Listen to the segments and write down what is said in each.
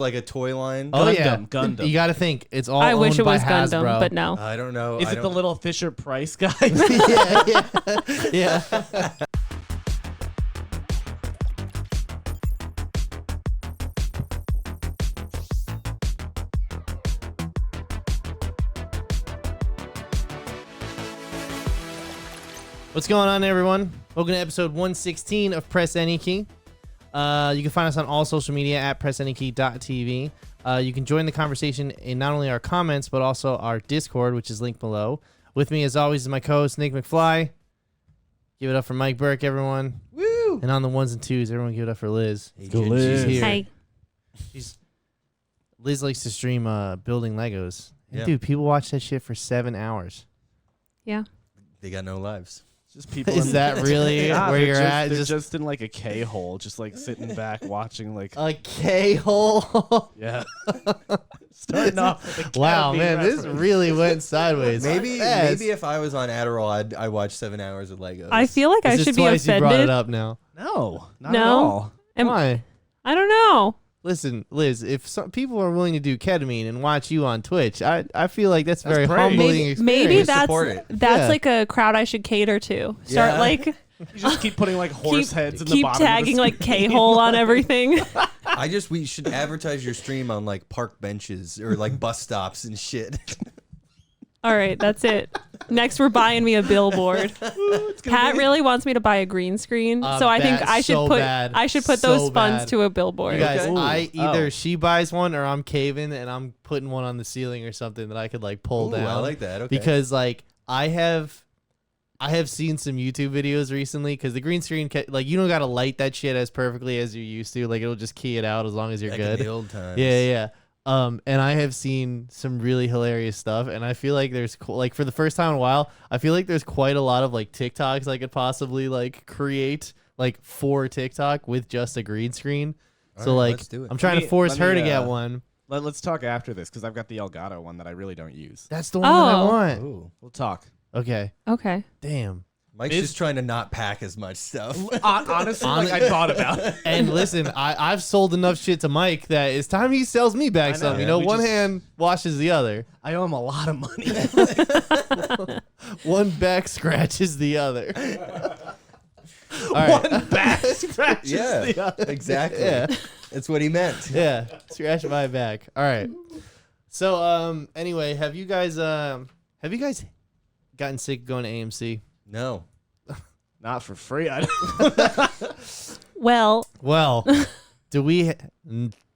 Like a toy line? Oh, Gundam. You got to think. It's all I owned wish it by was Hasbro. Gundam, but no. I don't know. Is it the little Fisher Price guy? yeah. What's going on, everyone? Welcome to episode 116 of Press Any Key. You can find us on all social media at pressanykey.tv. You can join the conversation in not only our comments, but also our Discord, which is linked below. With me, as always, is my co-host, Nick McFly. Give it up for Mike Burke, everyone. Woo! And on the ones and twos, everyone give it up for Liz. Hey, Go Liz. She's here. Hey. Liz likes to stream building Legos. And Yeah. dude, people watch that shit for 7 hours. Yeah. They got no lives. Just people. Is that really Yeah, where they're you're just, at? They're just in like a K-hole, just like sitting back watching like. a K-hole. Yeah. Starting off with a Wow, Academy man, this reference. really went sideways. Maybe Fast. if I was on Adderall, I'd watch 7 hours of Legos. I feel like I This is should be twice you brought it offended. up now. No, not No. at all. Why? I don't know. Listen, Liz, if some people are willing to do ketamine and watch you on Twitch, I feel like that's That's very praise. humbling Maybe, experience. maybe that's Support it. that's Yeah. like a crowd I should cater to. Start Yeah. like You just keep putting like horse heads in the keep bottom. tagging of the like screen. K-hole on everything. We should advertise your stream on like park benches or like bus stops and shit. All right, that's it. Next, we're buying me a billboard. Pat really wants me to buy a green screen, so I think That's I should so put bad. those So funds bad. to a billboard. You guys, Okay. either she buys one or I'm caving and I'm putting one on the ceiling or something that I could like pull Ooh, down. I like that. Okay. Because like I have seen some YouTube videos recently because the green screen like you don't gotta light that shit as perfectly as you used to. Like it'll just key it out as long as you're Back in good. the old times. Yeah. And I have seen some really hilarious stuff, and I feel like there's like for the first time in a while, I feel like there's quite a lot of like TikToks I could possibly like create like for TikTok with just a green screen. All So right, like let's do it. I'm trying Let to me- force let her me, to get uh, one. Let's talk after this because I've got the Elgato one that I really don't use. That's the one that I Oh. want. Ooh. We'll talk. Okay. Okay. Damn. Mike's Is- just trying to not pack as much stuff. Honestly, like I thought about it. And listen, I've sold enough shit to Mike that it's time he sells me back I know, some. You yeah. know, We one just- hand washes the other. I owe him a lot of money. One back scratches the other. All right. One back scratches Yeah, the other. exactly. Yeah. That's what he meant. Yeah, scratch my back. All right. So, anyway, have you guys gotten sick of going to AMC? No. Not for free. Well, Well,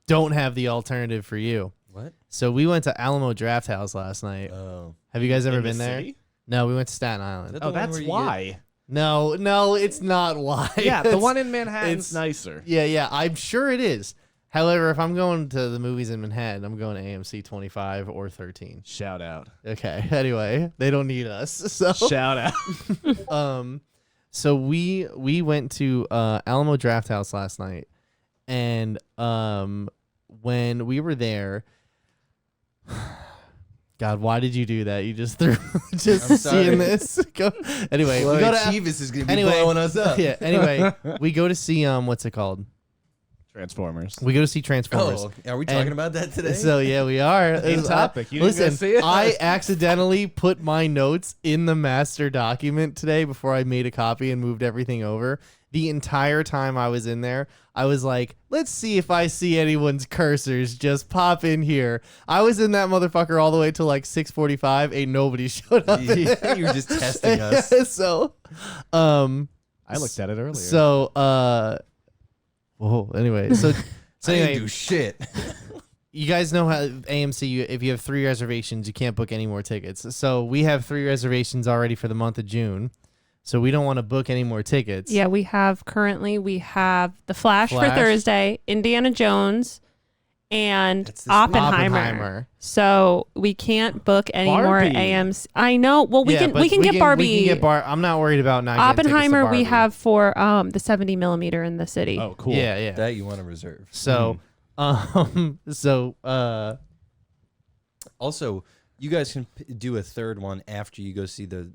don't have the alternative for you. What? So we went to Alamo Drafthouse last night. Oh. Have you guys ever In the been there? city? No, we went to Staten Island. Is that Oh, the one that's where you why. No, it's not why. Yeah, the It's- one in Manhattan's it's- nicer. Yeah, I'm sure it is. However, if I'm going to the movies in Manhattan, I'm going to AMC 25 or 13. Shout out. Okay. Anyway, they don't need us. So Shout out. So we went to Alamo Drafthouse last night, and when we were there, God, why did you do that? You just threw just I'm sorry. seeing this. Anyway, we Chloe go to Chivas is going to be blowing us up. yeah. Anyway, we go to see what's it called? Transformers. We go to see Transformers. Oh, are we talking And about that today? So yeah, we are. Main topic. You didn't go Listen, see it? I accidentally put my notes in the master document today before I made a copy and moved everything over. The entire time I was in there, I was like, let's see if I see anyone's cursors just pop in here. I was in that motherfucker all the way till like 6:45. Ain't nobody showed up. in there. You were just testing us. So, I looked at it earlier. whoa. Anyway, so I didn't anyway, do shit. you guys know how AMC, if you have 3 reservations, you can't book any more tickets. So we have 3 reservations already for the month of June. So we don't want to book any more tickets. yeah, we have The Flash for Flash. Thursday, Indiana Jones, and That's this week. Oppenheimer. So we can't book any more Barbie. AMC. I know. Well, we but can get Barbie. We can get I'm not worried about not getting tickets to Oppenheimer we Barbie. have for the 70 millimeter in the city. Oh, cool. Yeah. That you want to reserve. So, Also, You guys can do a third one after you go see the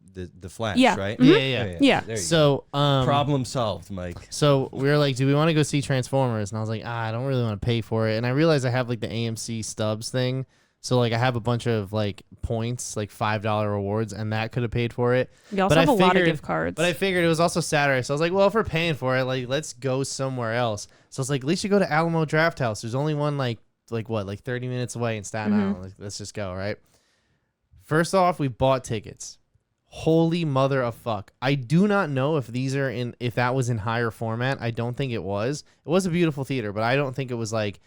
Flash, Yeah. right? Mhm. Yeah. There you So go. Problem solved, Mike. So we were like, do we want to go see Transformers? And I was like, I don't really want to pay for it. And I realized I have like the AMC stubs thing. So like I have a bunch of like points, like $5 rewards, and that could have paid for it. You also But have I a lot of figured- gift cards. But I figured it was also Saturday. So I was like, well, if we're paying for it, like let's go somewhere else. So I was like, at least you go to Alamo Drafthouse. There's only one like 30 minutes away in Staten Island. Like, let's just go, right? First off, we bought tickets. Holy mother of fuck. I do not know if if that was in higher format. I don't think it was. It was a beautiful theater, but I don't think it was like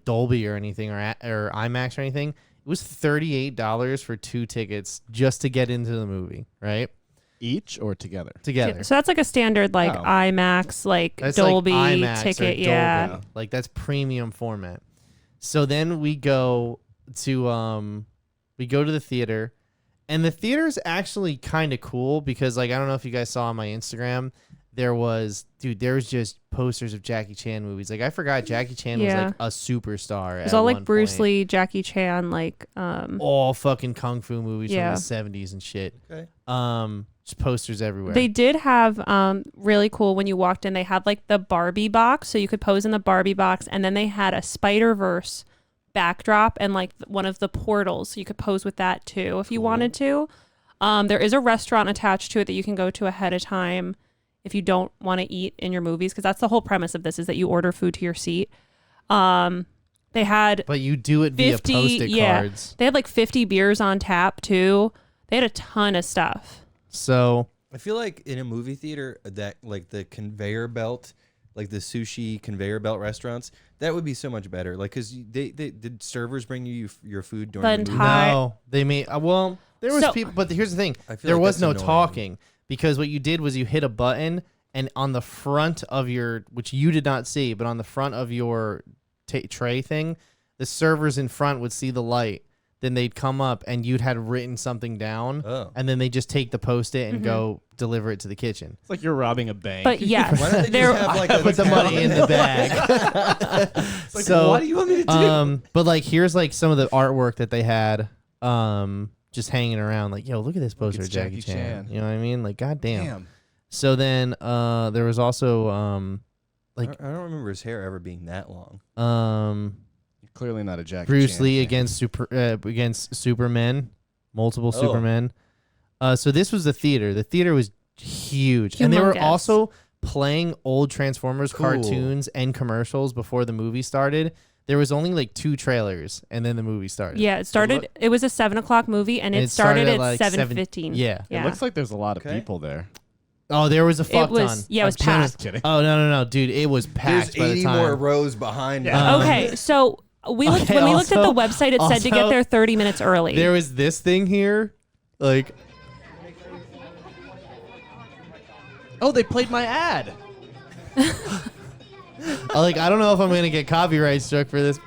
Dolby or anything or IMAX or anything. It was $38 for 2 tickets just to get into the movie, right? Each or together? Together. So that's like a standard like Oh. IMAX, like That's Dolby like IMAX ticket. or Yeah. Dolby. Like that's premium format. So then we go to the theater, and the theater is actually kind of cool because like I don't know if you guys saw on my Instagram, there was just posters of Jackie Chan movies. Like I forgot Jackie Chan was Yeah. like a superstar. It was at all like one Bruce point. Lee, Jackie Chan, like All fucking kung fu movies Yeah. from the 70s and shit. Okay. Just posters everywhere. They did have really cool when you walked in. They had like the Barbie box, so you could pose in the Barbie box, and then they had a Spider-Verse backdrop and like one of the portals. So you could pose with that too if you wanted to. There is a restaurant attached to it that you can go to ahead of time if you don't want to eat in your movies, because that's the whole premise of this is that you order food to your seat. They had But you do it 50 via Post-it cards. They had like 50 beers on tap too. They had a ton of stuff. So I feel like in a movie theater that like the conveyor belt, like the sushi conveyor belt restaurants, that would be so much better. Like, cause they did servers bring you your food during The the movie? entire- no, they made well. There was So- people, but here's the thing: I feel there like was that's no annoying. talking because what you did was you hit a button, and on the front of your, which you did not see, but on the front of your tray thing, the servers in front would see the light. Then they'd come up, and you'd had written something down, Oh. and then they just take the Post-it and go deliver it to the kitchen. It's like you're robbing a bank. But yes, Why don't they there just have like a Put the money in the bag. Like, so what do you want me to do? But like here's like some of the artwork that they had just hanging around, like, yo, look at this poster it's of Jackie Jackie Chan. Chan. You know what I mean? Like, goddamn. Damn. So then there was also like I don't remember his hair ever being that long. You're clearly not a Jackie Bruce Chan Lee fan. against Superman, multiple Oh. Supermen. So this was the theater. The theater was huge, and they were Humongous. also playing old Transformers Cool. cartoons and commercials before the movie started. There was only like 2 trailers, and then the movie started. Yeah, it started. It was a 7:00 movie, and And it started at like 7:15. Yeah. It looks like there's a lot of Okay. people there. Oh, there was a fuck it was. ton. Yeah, it was I'm packed. just kidding. Oh no, dude! It was packed There's by the 80 time. more rows behind. Yeah. me. Okay, so we looked Okay, when we looked at the also- website. It said to get also- there 30 minutes early. There was this thing here, like Oh, they played my ad. I don't know if I'm gonna get copyright struck for this.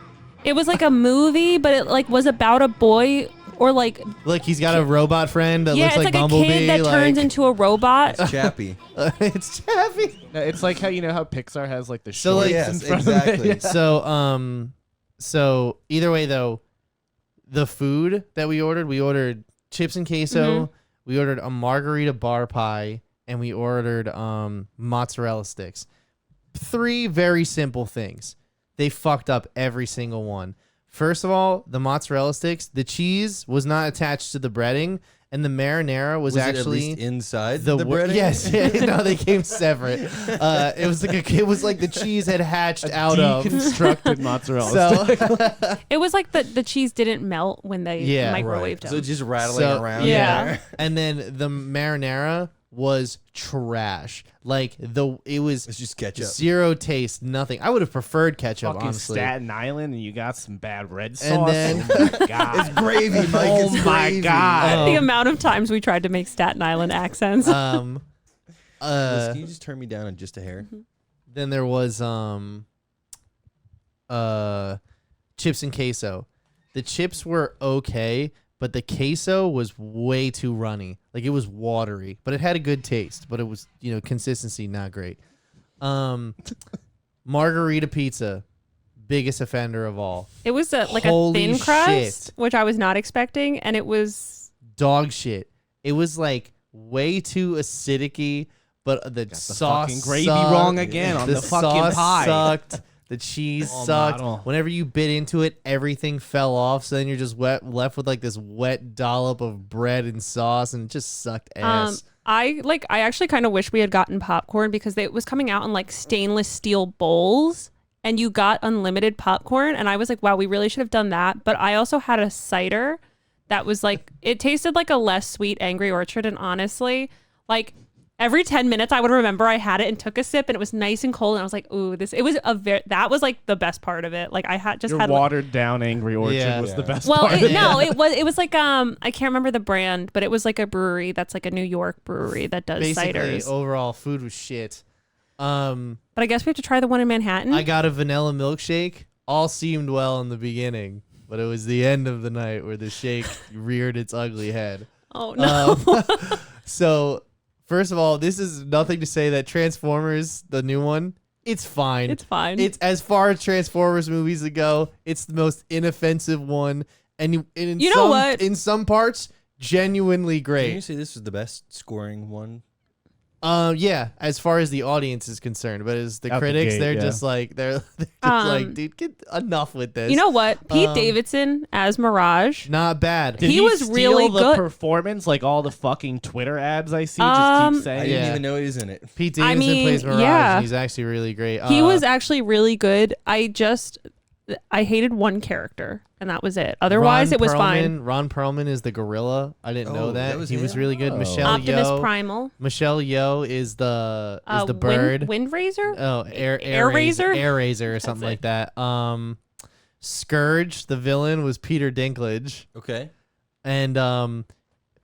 It was like a movie, but it like was about a boy or like Like he's got a robot friend that yeah, looks it's like like a Bumblebee. kid that turns into a robot. Chappie. It's Chappie. No, it's like how how Pixar has like the So, shorts like- in Yes, front exactly. of it. So either way though, the food that we ordered chips and queso. We ordered a margarita bar pie, and we ordered mozzarella sticks. 3 very simple things. They fucked up every single one. First of all, the mozzarella sticks, the cheese was not attached to the breading, and the marinara was Was it at actually least inside the the wo- breading? Yes, no, they came separate. It was like the cheese had hatched out of. Deconstructed mozzarella. So It was like the cheese didn't melt when they Yeah. microwaved them. So just rattling So- around. Yeah. there. and then the marinara was trash. Like it was It's just ketchup. 0 taste, nothing. I would have preferred ketchup, Fucking honestly. Staten Island, and you got some bad red sauce. And then- oh my god, It's gravy, Mike. Oh it's my gravy. God. the amount of times we tried to make Staten Island accents. Um, Liz, can you just turn me down in just a hair? then there was chips and queso. The chips were okay, but the queso was way too runny. Like it was watery, but it had a good taste, but it was, consistency not great. Margarita pizza, biggest offender of all. It was like Holy a thin crust, shit. which I was not expecting, and it was Dog shit. It was like way too acidic-y, but the sauce fucking gravy sucked. wrong again on the fucking sauce pie. sucked. The cheese Oh, sucked. model. Whenever you bit into it, everything fell off. So then you're just left with like this wet dollop of bread and sauce, and it just sucked ass. I actually kind of wish we had gotten popcorn because it was coming out in like stainless steel bowls and you got unlimited popcorn, and I was like, wow, we really should have done that. But I also had a cider that was like, it tasted like a less sweet Angry Orchard, and honestly, like every 10 minutes I would remember I had it and took a sip, and it was nice and cold, and I was like, ooh, that was like the best part of it. Like I had Your had watered down Angry Orchard Yeah. was the best well, part. it was like I can't remember the brand, but it was like a brewery that's like a New York brewery that does Basically, ciders. overall, food was shit. But I guess we have to try the one in Manhattan. I got a vanilla milkshake. All seemed well in the beginning, but it was the end of the night where the shake reared its ugly head. Oh no. So, first of all, this is nothing to say that Transformers, the new one, it's fine. It's fine. It's as far as Transformers movies go, it's the most inoffensive one, and You know what? In some parts, genuinely Can you great. say this was the best scoring one? Yeah, as far as the audience is concerned, but as the Out the critics, gate, they're yeah. just like they're just like, dude, get enough with this. You know what? Pete Um, Davidson as Mirage. not bad. Did He was steal really the good. performance, like all the fucking Twitter ads I see just Um, keep I saying. didn't Yeah. even know he was in it. Pete Davidson mean, plays Mirage, yeah. and he's actually really great. He was actually really good. I hated one character, and that was it. Otherwise, Ron it was Perlman. fine. Ron Perlman is the gorilla. I didn't know Oh, that. that was He was him? really good. Oh. Michelle Optimus Yeoh. Primal. Michelle Yeoh is the bird. Wind Razor. Oh, air Razor? Air Razor or something like that. Scourge, the villain, was Peter Dinklage, Okay. and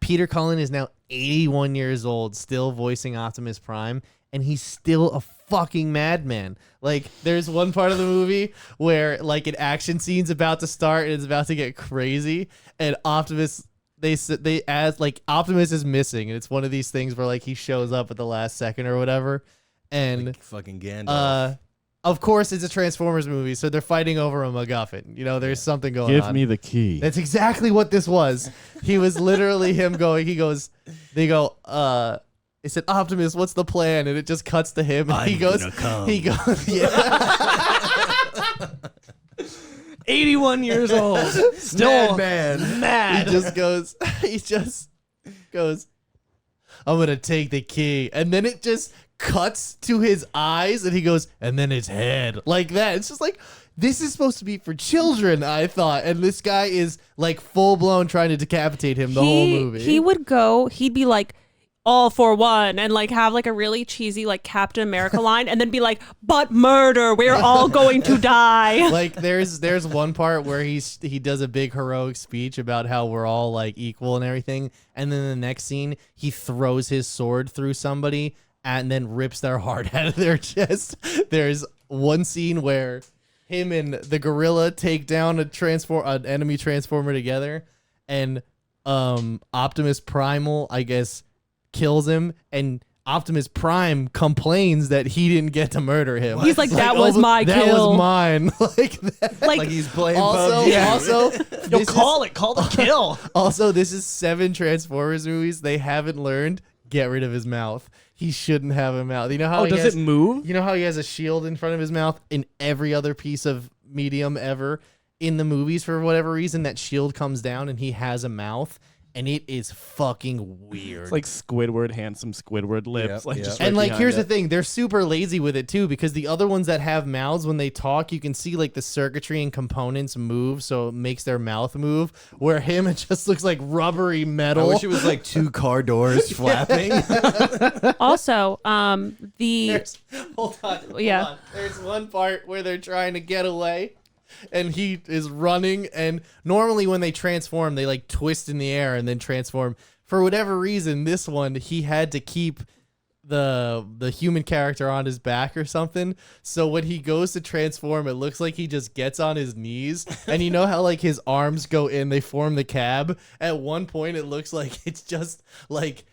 Peter Cullen is now 81 years old, still voicing Optimus Prime, and he's still a fucking madman. Like, there's one part of the movie where like an action scene's about to start and it's about to get crazy, and Optimus. They ask like Optimus is missing, and it's one of these things where like he shows up at the last second or whatever, and Like fucking Gandalf. of course it's a Transformers movie, so they're fighting over a MacGuffin. You know, there's something going Give on. me the key. That's exactly what this was. He was literally him going. They go. They said, Optimus, what's the plan? And it just cuts to him. And he goes. Yeah. 81 years old. Still man. mad. He just goes, I'm gonna take the key, and then it just cuts to his eyes, and he goes, and then his head, like that. It's just like, this is supposed to be for children, I thought, and this guy is like full blown trying to decapitate him the whole movie. He'd be like, all for one, and like have like a really cheesy like Captain America line, and then be like, but murder, we're all going to die. Like there's one part where he does a big heroic speech about how we're all like equal and everything, and then the next scene he throws his sword through somebody and then rips their heart out of their chest. There's one scene where him and the gorilla take down an enemy transformer together, and Optimus Primal, I guess, kills him, and Optimus Prime complains that he didn't get to murder him. He's like, that was my That kill. was mine. Like that. Like, Like he's playing Also, PUBG. Yo, call the kill. Also, this is 7 Transformers movies. They haven't learned. Get rid of his mouth. He shouldn't have a mouth. You know how Does it move? You know how he has a shield in front of his mouth in every other piece of medium ever? In the movies, for whatever reason, that shield comes down and he has a mouth, and it is fucking weird. It's like Squidward, handsome Squidward lips. Yep, like yep. just And right like, behind here's the it. thing: they're super lazy with it too, because the other ones that have mouths, when they talk, you can see like the circuitry and components move, so it makes their mouth move. Where him, it just looks like rubbery I metal. wish it was like 2 car doors flapping. also, Hold on. Yeah. There's one part where they're trying to get away, and he is running. And normally when they transform, they like twist in the air and then transform. For whatever reason, this one he had to keep the human character on his back or something. So when he goes to transform, it looks like he just gets on his knees. And you know how like his arms go in, they form the cab. At one point, it looks like it's just like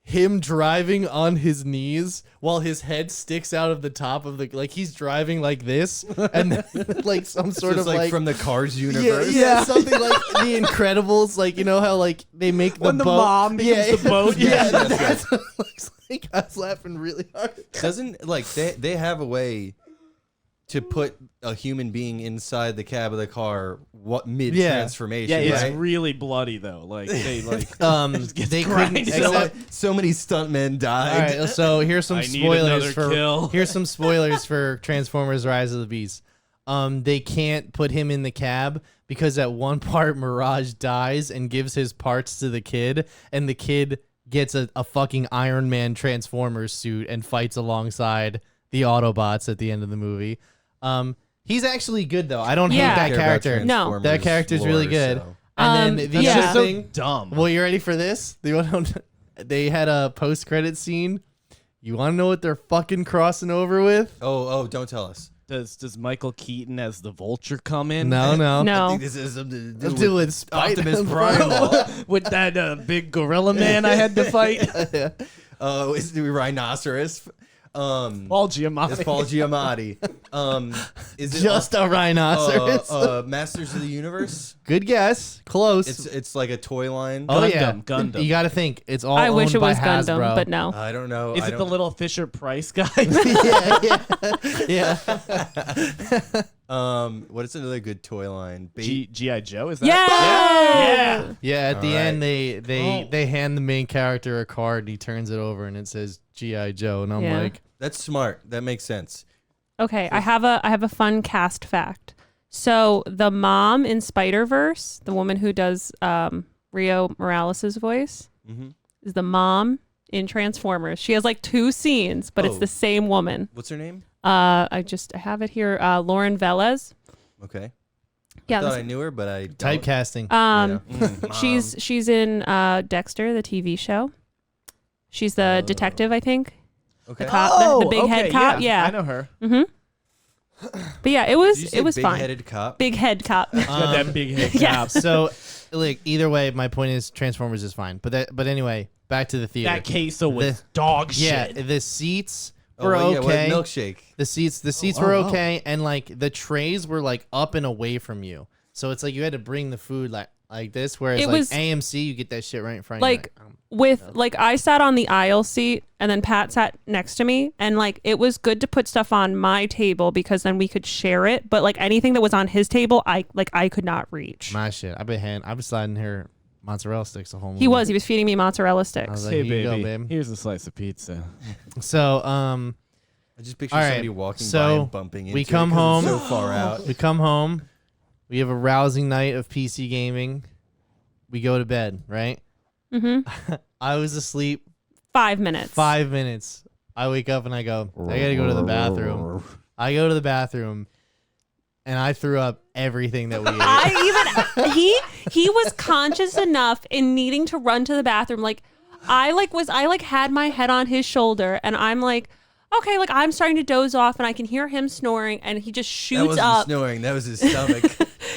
him driving on his knees while his head sticks out of the top of the like he's driving like this and then, like some sort So of it's like from the Cars universe. yeah, something like The Incredibles, like you know how like they make the When the boat. mom becomes the boat. Yeah, Yes, that's what it looks like. I was laughing really hard. Doesn't like they have a way to put a human being inside the cab of the car mid transformation. Yeah, it's right? really bloody though. Like they like They couldn't grinded except, so many stuntmen all died. right, so here's some I need spoilers another for kill. here's some spoilers for Transformers: Rise of the Beast. They can't put him in the cab because at one part Mirage dies and gives his parts to the kid, and the kid gets a fucking Iron Man Transformers suit and fights alongside the Autobots at the end of the movie. He's actually good though. I don't Yeah. hate that Care about character. No. Transformers That character's really lore, good. so. And then the yeah. other It's so thing. dumb. Well, you ready for this? They had a post-credit scene. You want to know what they're fucking crossing over with? Oh, don't tell us. Does Michael Keaton as the Vulture come in? No. I No. think this is something to I'm do doing with Optimus Spider-Man. Prime. With that big gorilla man I had to fight. Is the rhinoceros? Paul Giamatti. It's Paul Giamatti. Is it Just a rhinoceros. Masters of the Universe? Good guess. Close. It's like a toy line. oh yeah, Gundam. You got to think it's all. I wish owned it by was Gundam, Hasbro. but no. I don't know. Is I it the don't- little Fisher Price guy? yeah. What is another good toy line? G.I. Joe? Is that? Yeah. Yeah, at the All end right. they hand the main character a card and he turns it over and it says G.I. Joe and I'm Yeah. like, That's smart. That makes sense. Okay, I have a fun cast fact. So the mom in Spider-Verse, the woman who does Rio Morales' voice, Mm-hmm. is the mom in Transformers. She has like 2 scenes, but it's Oh. the same woman. What's her name? I have it here. Lauren Velez. Okay. Yeah. I thought this- I knew her, but I don't. typecasting. um, Yeah. she's in Dexter, the TV show. She's the detective, I think. Okay. Cop, the big head cop. Yeah. I know her. Mm-hmm. But yeah, it Did you was say fine. big-headed cop? Big head cop. Got that big head Yeah. cap. So like either way, my point is Transformers is fine. But anyway, back to the theater. That queso was The- dog yeah, shit. the seats Oh, were well, yeah, what, okay. milkshake. The seats Oh, were wow. okay, and like the trays were like up and away from you, so it's like you had to bring the food like this. Whereas It like was- AMC, you get that shit right in front. Like, of you. with like I sat on the aisle seat and then Pat sat next to me, and like it was good to put stuff on my table because then we could share it, but like anything that was on his table I could not reach. My shit. I've been sliding her mozzarella sticks the whole movie. He was feeding me mozzarella I sticks. was like, Hey, here you baby. go, babe. Here's a slice of pizza. So I just picture All right, somebody walking by so and bumping into we it come 'cause it's home. so far out. we come home, we have a rousing night of PC gaming. We go to bed, right? Mm-hmm. I was asleep 5 minutes. 5 minutes. I wake up and I go, I gotta go to the bathroom. I go to the bathroom and I threw up everything that we ate. I even he was conscious enough in needing to run to the bathroom. Like I had my head on his shoulder and I'm like, okay, like I'm starting to doze off and I can hear him snoring and he just That shoots wasn't up, snoring. That was his stomach.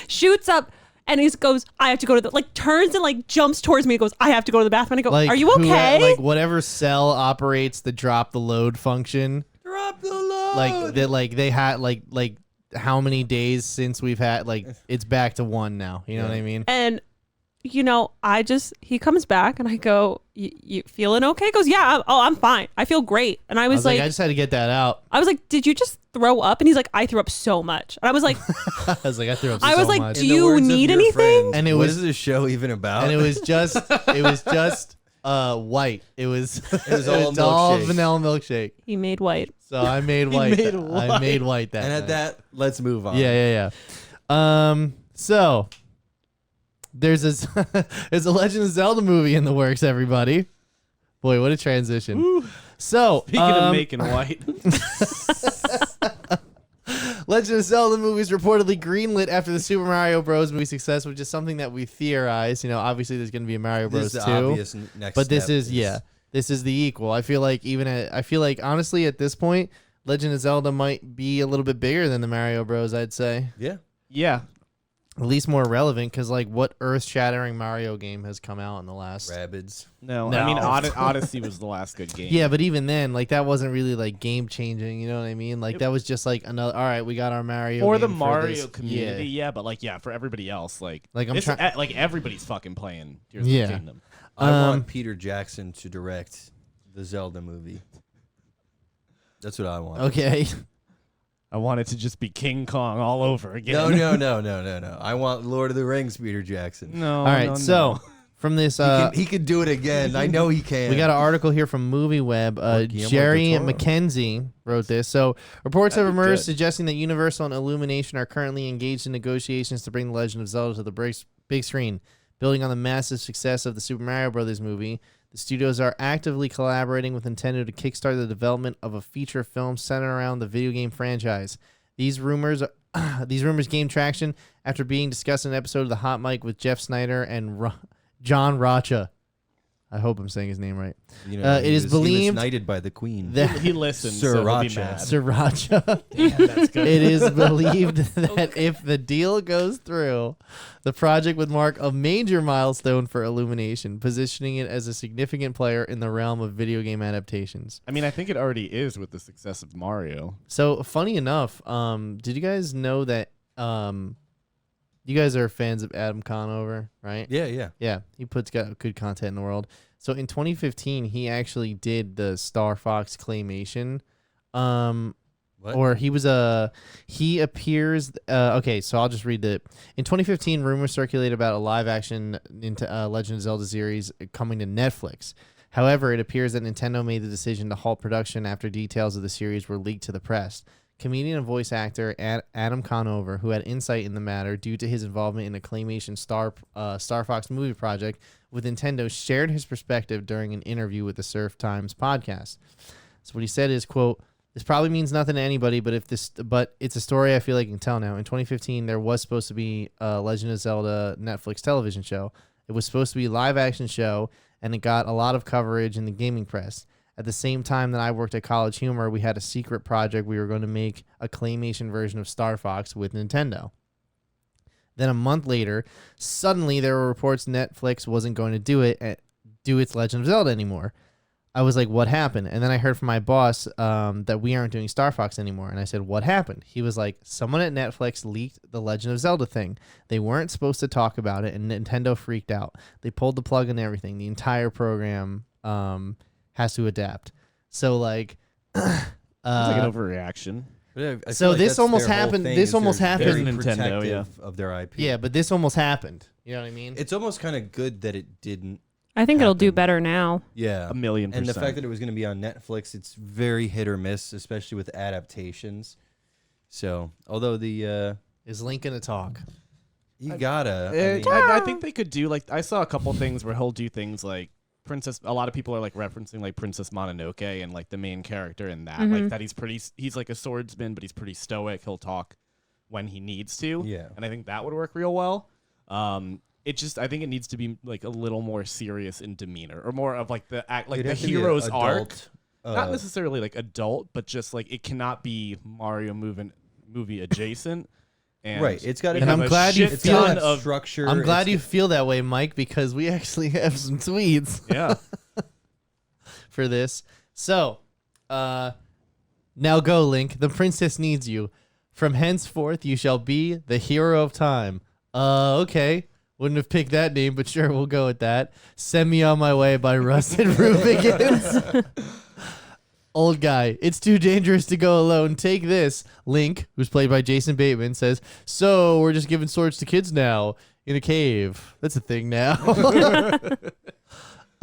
shoots up. And he goes, I have to go to the, like, turns and, like, jumps towards me and goes, I have to go to the bathroom. And I go, Like, are you okay? like whatever cell operates the drop the load function. Drop the load. Like that, like they had like how many days since we've had like it's back to 1 now. You know what I mean? And, you know, he comes back and I go, you feeling okay? He goes, yeah, I'm fine. I feel great. And I I was was like, like, I just had to get that out. did you just throw up? And he's like, I threw up so much. And I was like, I was like, I threw up I so was like, much. do you need anything? And it what was- is this show even about? And it was just white. It was all milkshake. vanilla milkshake. He made white. So I made white. made I white. made white that and at night. that, let's move on. Yeah. So there's this there's a Legend of Zelda movie in the works, everybody. Boy, what a transition. So Speaking of making white. Legend of Zelda movie is reportedly greenlit after the Super Mario Bros. Movie success, which is something that we theorize. You know, obviously there's going to be a Mario This Bros. is 2. the obvious next But this step is this is the equal. I feel like honestly at this point, Legend of Zelda might be a little bit bigger than the Mario Bros. I'd say. Yeah. Yeah. at least more relevant, because like what earth-shattering Mario game has come out in the last? Rabbids. No, No. I mean Odyssey was the last good game. Yeah, but even then, like that wasn't really like game changing. You know what I mean? Like that was just like another. All right, we got our Mario. For the game Mario this. community, yeah, but like for everybody else, like I'm it's, try- like everybody's fucking playing Tears Yeah. of the Kingdom. I Um, want Peter Jackson to direct the Zelda movie. That's what I want. Okay. I want it to just be King Kong all over again. No. I want Lord of the Rings Peter Jackson. No. All right. no, So no. from this, He could do it again. I know he can. we got an article here from MovieWeb. Guillermo Jerry del Toro. McKenzie wrote this. So reports have That'd be emerged good. suggesting that Universal and Illumination are currently engaged in negotiations to bring The Legend of Zelda to the big screen. Building on the massive success of the Super Mario Bros. Movie, the studios are actively collaborating with Nintendo to kickstart the development of a feature film centered around the video game franchise. These rumors gained traction after being discussed in an episode of The Hot Mic with Jeff Snyder and John Rocha. I hope I'm saying his name right. You know, it is he was believed knighted by the Queen. that He listens, so he'll be Sriracha. mad. Sriracha. Damn, that's good. It is believed that if the deal goes through, the project would mark a major milestone for Illumination, positioning it as a significant player in the realm of video game adaptations. I mean, I think it already is with the success of Mario. So, funny enough, did you guys know that you guys are fans of Adam Conover, right? Yeah. Yeah, he got good content in the world. So in 2015, he actually did the Star Fox claymation. What? Or he appears. Okay, so I'll just read the. In 2015, rumors circulated about a live-action Legend of Zelda series coming to Netflix. However, it appears that Nintendo made the decision to halt production after details of the series were leaked to the press. Comedian and voice actor Adam Conover, who had insight in the matter due to his involvement in a claymation Star Fox movie project with Nintendo, shared his perspective during an interview with the Surf Times podcast. So what he said is, quote, "This probably means nothing to anybody, but it's a story I feel like I can tell now. In 2015, there was supposed to be a Legend of Zelda Netflix television show. It was supposed to be a live-action show, and it got a lot of coverage in the gaming press. At the same time that I worked at College Humor, we had a secret project. We were going to make a claymation version of Star Fox with Nintendo. Then a month later, suddenly there were reports Netflix wasn't going to do its Legend of Zelda anymore. I was like, what happened? And then I heard from my boss that we aren't doing Star Fox anymore. And I said, what happened? He was like, someone at Netflix leaked the Legend of Zelda thing. They weren't supposed to talk about it, and Nintendo freaked out. They pulled the plug and everything. The entire program has to adapt. So like, It's like an overreaction. So this almost happened. This almost happened. Nintendo, Nintendo of their IP. Yeah, but this almost happened. You know what I mean? It's almost kind of good that it didn't. I think it'll do happen. better now. Yeah. 1,000,000%. And the fact that it was going to be on Netflix, it's very hit or miss, especially with adaptations. So, although Is Link gonna talk? you gotta. I think they could do like I saw a couple things where he'll do things like Princess. A lot of people are like referencing like Princess Mononoke and like the main character in that. Like that he's like a swordsman, but he's pretty stoic. He'll talk when he needs to. Yeah. And I think that would work real well. I think it needs to be like a little more serious in demeanor, or more of like the act, like It'd the have to be hero's adult, arc. Not necessarily like adult, but just like it cannot be Mario movie adjacent. And Right, it's gotta we be- have And I'm a glad you shit feel ton that of structure. I'm glad it's- you feel that way, Mike, because we actually have some tweets yeah. for this. So, now go, Link. The princess needs you. From henceforth, you shall be the hero of time. Okay. Wouldn't have picked that name, but sure, we'll go with that. Send Me On My Way by Rusted Rubikins. Old guy, it's too dangerous to go alone. Take this. Link, who's played by Jason Bateman, says, so we're just giving swords to kids now in a cave. That's a thing now.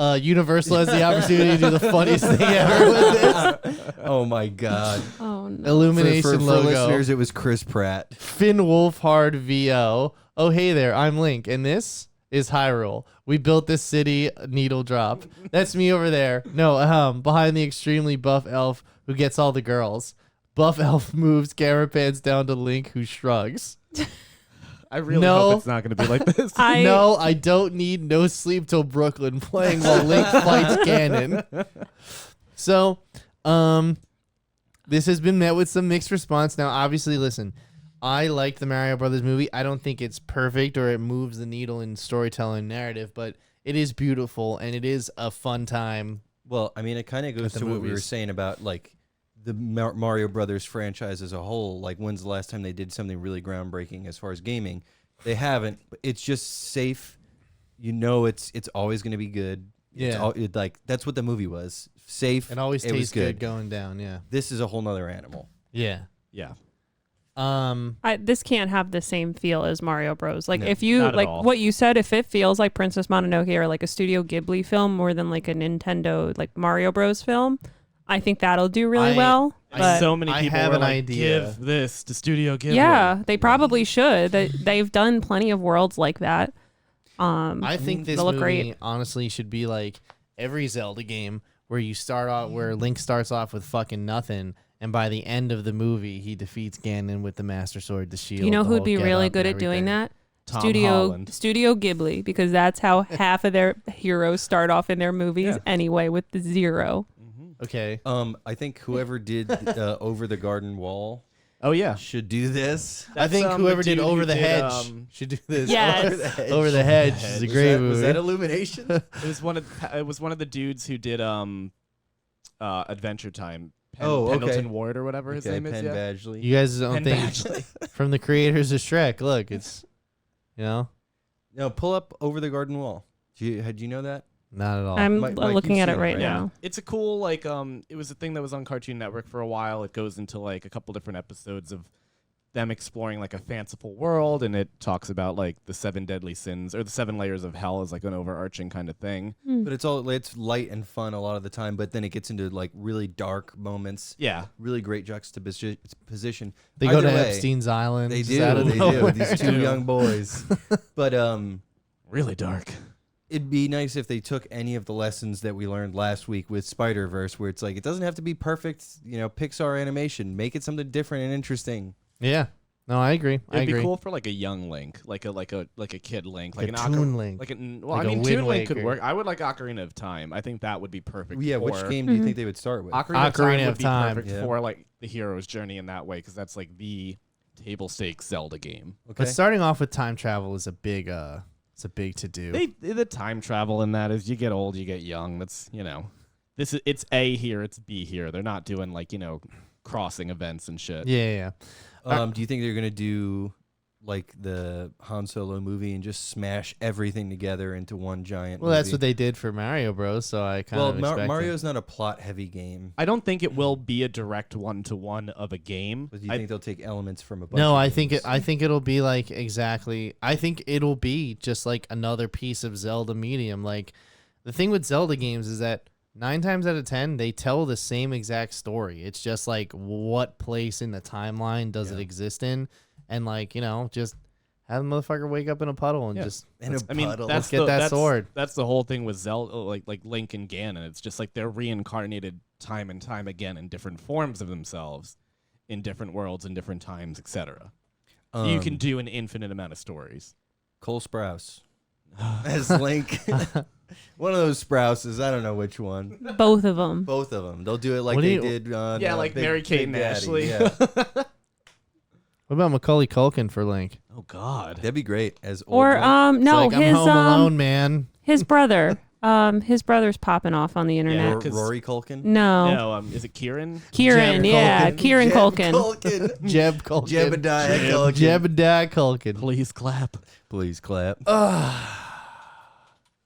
Universal has the opportunity to do the funniest thing ever with this. Oh my god. Oh no. Illumination For logo. listeners, it was Chris Pratt. Finn Wolfhard VO. Oh, hey there, I'm Link, and this is Hyrule. We built this city, needle drop. That's me over there. No, behind the extremely buff elf who gets all the girls. Buff elf moves, camera pans down to Link, who shrugs. I really No. hope it's not going to be like this. No, I don't need No Sleep Till Brooklyn playing while Link fights Ganon. So, this has been met with some mixed response. Now, obviously, listen, I like the Mario Brothers movie. I don't think it's perfect or it moves the needle in storytelling narrative, but it is beautiful and it is a fun time. Well, I mean, it kind of goes the to what we were movies. saying about like the Mario Brothers franchise as a whole. Like, when's the last time they did something really groundbreaking as far as gaming? They haven't. But it's just safe. You know, it's always going to be good. Yeah. Like that's what the movie was. Safe. It always was tastes good going down. Yeah. This is a whole nother animal. Yeah. Yeah. This can't have the same feel as Mario Bros. Like No, if you not at like all. what you said, if it feels like Princess Mononoke or like a Studio Ghibli film more than like a Nintendo like Mario Bros. Film, I think that'll do really well. But So many I people have were an like, idea. give this to Studio Ghibli. yeah, they probably should. They've done plenty of worlds like that. I think this they look movie great. honestly should be like every Zelda game where you start off where Link starts off with fucking nothing, and by the end of the movie he defeats Ganon with the Master Sword, the shield. You know the who'd whole be really getup good and at doing everything. that? Tom Studio Holland. Studio Ghibli, because that's how half of their heroes start off in their movies Yeah. anyway, with the zero. Okay. I think whoever did Over the Garden Wall Oh yeah. should do this. I think the whoever did dude Over who the did, Hedge should do this. Yes. Over the Hedge is a Was great that, movie. was that Illumination? It was one of the dudes who did Adventure Time. Okay. Pendleton Ward or whatever his name is. Penn Yeah. Badgley. You guys don't Penn think Badgley. from the creators of Shrek? Look, it's No, pull up Over the Garden Wall. Do you know that? not at all. I'm Mike, looking you've at it seen it, right right? now. It's a cool it was a thing that was on Cartoon Network for a while. It goes into like a couple different episodes of them exploring like a fanciful world, and it talks about like the 7 deadly sins or the 7 layers of hell as like an overarching kind of thing. But it's light and fun a lot of the time, but then it gets into like really dark moments. Yeah. Really great juxtaposition. They go Either to way, Epstein's Island. They just do. out of They do. nowhere. These two young boys. But Really dark. it'd be nice if they took any of the lessons that we learned last week with Spider-Verse, where it's like it doesn't have to be perfect, Pixar animation. Make it something different and interesting. Yeah. No, I agree. I It'd agree. be cool for like a young Link, like a kid Link, Like like a an Toon Link. Like Like a Toon Wind Link could Waker. work. I would like Ocarina of Time. I think that would be perfect. Yeah, which for- game do you think they would start with? Ocarina Ocarina would of be Time. perfect Yeah. for like the hero's journey in that way, because that's like the table stakes Zelda game. Okay. But starting off with time travel is a big to do. The time travel in that is you get old, you get young. That's it's A here, it's B here. They're not doing like crossing events and shit. Yeah. Do you think they're gonna do like the Han Solo movie and just smash everything together into one giant? Well, that's movie? what they did for Mario Bros. So I kind of expect it. Mario's not a plot-heavy game. I don't think it will be a direct one-to-one of a game. But do you think they'll take elements from a bunch No, of I think games? I think it'll be like exactly. I think it'll be just like another piece of Zelda medium. Like the thing with Zelda games is that 9 times out of 10 they tell the same exact story. It's just like what place in the timeline does it exist in, and like just have the motherfucker wake up in a puddle and Yeah. just In a I mean, puddle. that's get that sword. That's the whole thing with Zelda, like Link and Ganon. It's just like they're reincarnated time and time again in different forms of themselves, in different worlds, in different times, etc. So you can do an infinite amount of stories. Cole Sprouse as Link. One of those Sprouses. I don't know which one. Both of them. Both of them. They'll do it like What do they you- did. On, Yeah, like Big- Mary-Kate Big and Daddy. Ashley. Yeah. What about Macaulay Culkin for Link? Oh God. That'd be great as old Or Link. no, It's like, his I'm home alone, man. his brother. His brother's popping off on the internet. Ro- 'cause- Rory Culkin. No. No, is it Kieran? Kieran, Jeb yeah, Culkin. Kieran Jeb Culkin. Culkin. Jeb Culkin. Jebediah Culkin. Jebediah Culkin. Please clap. Please clap.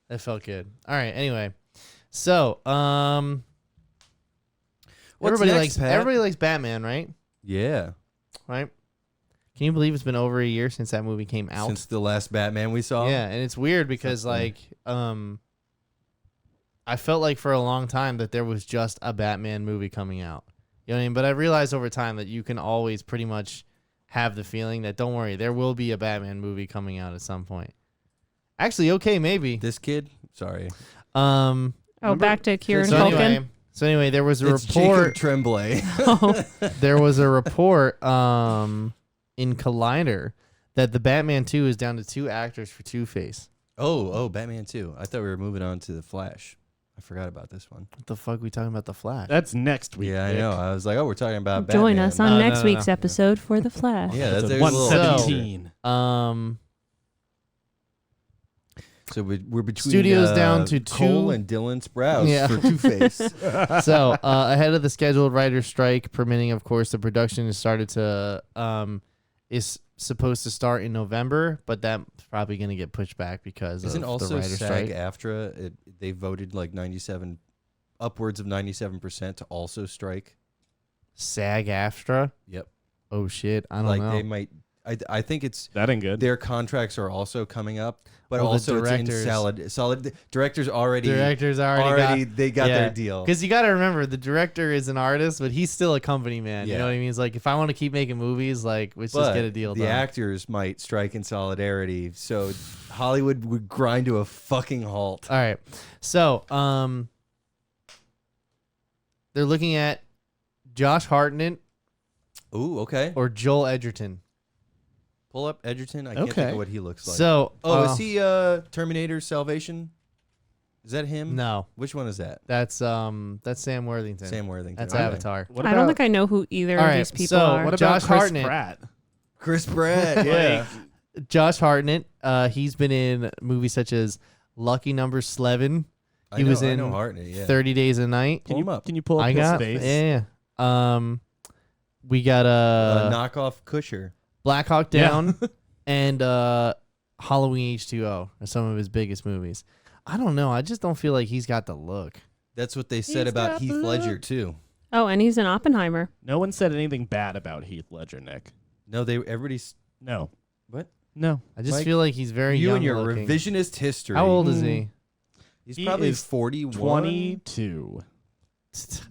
That felt good. All right. Anyway, so What's everybody next, likes Pat? everybody likes Batman, right? Yeah. Right. Can you believe it's been over a year since that movie came out? Since the last Batman we saw. Yeah, and it's weird because funny. I felt like for a long time that there was just a Batman movie coming out. You know what I mean? But I realized over time that you can always pretty much have the feeling that don't worry, there will be a Batman movie coming out at some point. Actually, okay, maybe. This kid. Sorry. Um. Oh, back to Kieran So Culkin. anyway, there was a It's report. Jacob Tremblay. Oh, There was a report in Collider that the Batman 2 is down to 2 actors for Two-Face. Oh, Batman 2. I thought we were moving on to the Flash. I forgot about this one. What the fuck are we talking about? The Flash. That's next week. Yeah, I Nick. know. I was like, oh, we're talking about Join Batman. us on No, next no, no, week's no. episode for The Flash. Yeah, that's Episode a little 117. So we're between Studio's down to Cole 2 and Dylan Sprouse Yeah. for Two-Face. So ahead of the scheduled writer's strike, permitting, of course, the production is started to is supposed to start in November, but that's probably going to get pushed back because Isn't of also the writer's strike. SAG-AFTRA? They voted like upwards of 97% to also strike. SAG-AFTRA. Yep. Oh shit! I don't Like know. they might. I think it's That ain't good. their contracts are also coming up, but Well, the also it's in directors- solid. Directors already they got their deal. Because you got to remember, the director is an artist, but he's still a company man. You Yeah. know what I mean? It's like, if I want to keep making movies, like, let's just But get a deal the done. actors might strike in solidarity, so Hollywood would grind to a fucking halt. All right. So, they're looking at Josh Hartnett Ooh, okay. or Joel Edgerton. Pull up Edgerton. I can't think Okay. of what he looks like. So, is he Terminator Salvation? Is that him? No, Which one is that? that's Sam Worthington. Sam Worthington. That's Okay. Avatar. What I don't think I know who either All of right, these people so are. What about Josh Chris Hartnett. Pratt? Chris Pratt. Yeah. Josh Hartnett. He's been in movies such as Lucky Number 11, He was I in know Hartnett, yeah. 30 Days a Night. Pull him up. Can you pull up I his got face? yeah. We got Knockoff Kusher. Black Hawk Yeah. Down and Halloween H2O are some of his biggest movies. I don't know. I just don't feel like he's got the look. That's what they said He's about got Heath the Ledger look. too. Oh, and he's in Oppenheimer. No one said anything bad about Heath Ledger, Nick. No, everybody's No. what? No. I just Mike, feel like he's very You young and your looking. revisionist history. How old is he? He's He probably is 41. 22.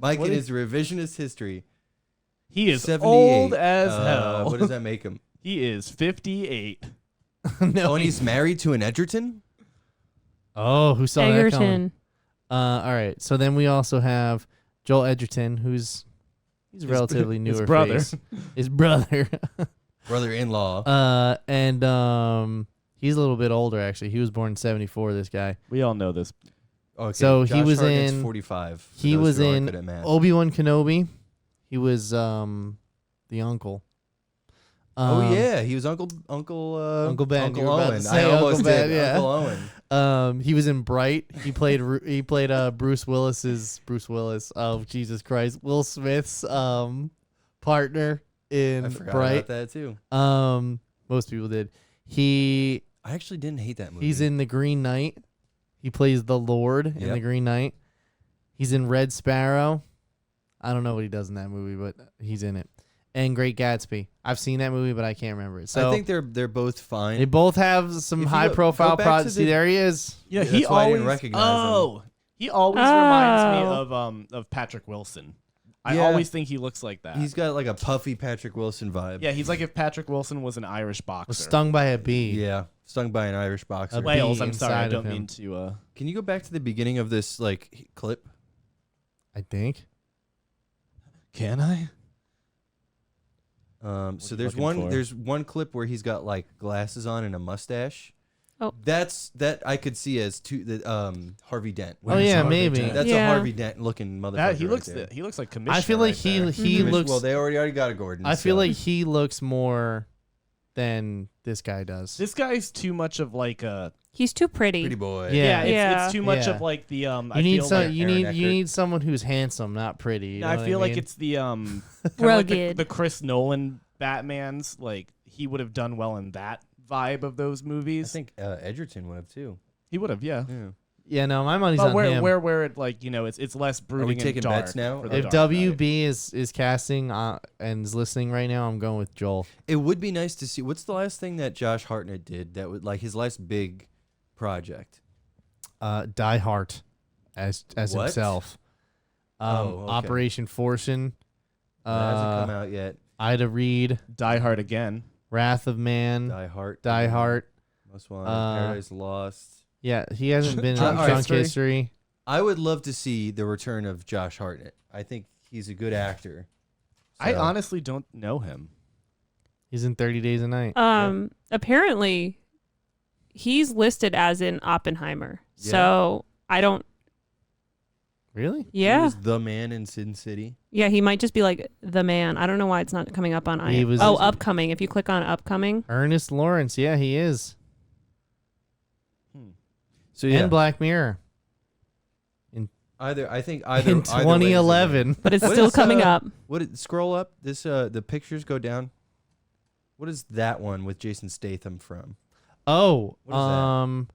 Mike What in is- his revisionist history. He is 78. old as hell. What does that make him? He is 58. No. Oh, and he's married to an Edgerton? Oh, who saw that coming? Egerton. All right. So then we also have Joel Edgerton, he's relatively his newer brother. face. His brother. Brother-in-law. And he's a little bit older actually. He was born in 74, this guy. We all know this. Okay, So he Josh was Hartnett's in- 45. for He those was who aren't in good at math. Obi-Wan Kenobi. He was the uncle. Oh yeah, he was Uncle Uncle Ben, Uncle you were about to Owen. say I almost Uncle Ben, did. yeah. Uncle Owen. He was in Bright. He played Bruce Willis. Oh Jesus Christ, Will Smith's partner in I forgot Bright. about that too. Most people did. He I actually didn't hate that movie. he's in The Green Knight. He plays the Lord in Yep. The Green Knight. He's in Red Sparrow. I don't know what he does in that movie, but he's in it. And Great Gatsby. I've seen that movie, but I can't remember it. So I think they're both fine. they both have some If you high profile go back to projects. See, the- there he is. Yeah, Yeah, he that's why I always didn't recognize him. he always reminds me Oh. of Patrick Wilson. I Yeah. always think he looks like that. He's got like a puffy Patrick Wilson vibe. yeah, he's like if Patrick Wilson was an Irish boxer. Was stung by a bee. Yeah. Stung by an Irish boxer. A Wales. bee I'm sorry, I inside of don't him. mean to. Can you go back to the beginning of this like clip? I think. Can I? So you there's looking for? there's one clip where he's got like glasses on and a mustache. Oh. That I could see as Harvey Dent. Oh, yeah, Harvey maybe. Dent? That's Yeah. a Harvey Dent looking motherfucker. That he right looks there. he looks like commissioner. I feel like right there. he Commission- looks. Well, they already got a Gordon. I feel so- like he looks more than this guy does. This guy's too much of like a He's too pretty. pretty boy. Yeah. It's too much Yeah. of like the You need some. like You Aaron need Eckert. you need someone who's handsome, not pretty. You know I what feel like mean? it's the kinda like Rugged. the Chris Nolan Batman's. Like he would have done well in that vibe of those I movies. think Edgerton would have too. He would have, yeah. Yeah. Yeah, no, my money's But on where him. where it like it's less brooding. Are we and taking dark bets now? for the If Dark Knight. WB is casting and is listening right now, I'm going with Joel. It would be nice to see. What's the last thing that Josh Hartnett did that would like his last big project? Die Hard as What? himself. Oh, okay. Operation Fortune. That hasn't come out yet. Ida Reed. Die Hard again. Wrath of Man. Die Hard. Most Wanted. Uh, Paradise Lost. Yeah, he hasn't been in Drunk Drunk History. History. I would love to see the return of Josh Hartnett. I think he's a good actor. I So- honestly don't know him. He's in 30 Days a Night. Apparently, he's listed as in Oppenheimer. Yeah. So I don't. Really? He Yeah. was the man in Sin City. Yeah, he might just be like the man. I don't know why it's not coming up on He was- upcoming. If you click on upcoming. Ernest Lawrence. Yeah, he is. So yeah, And Black Mirror I think in either way is a win. 2011. But it's What still is, coming up. Scroll up. This the pictures go down. What is that one with Jason Statham from? Oh, What is that?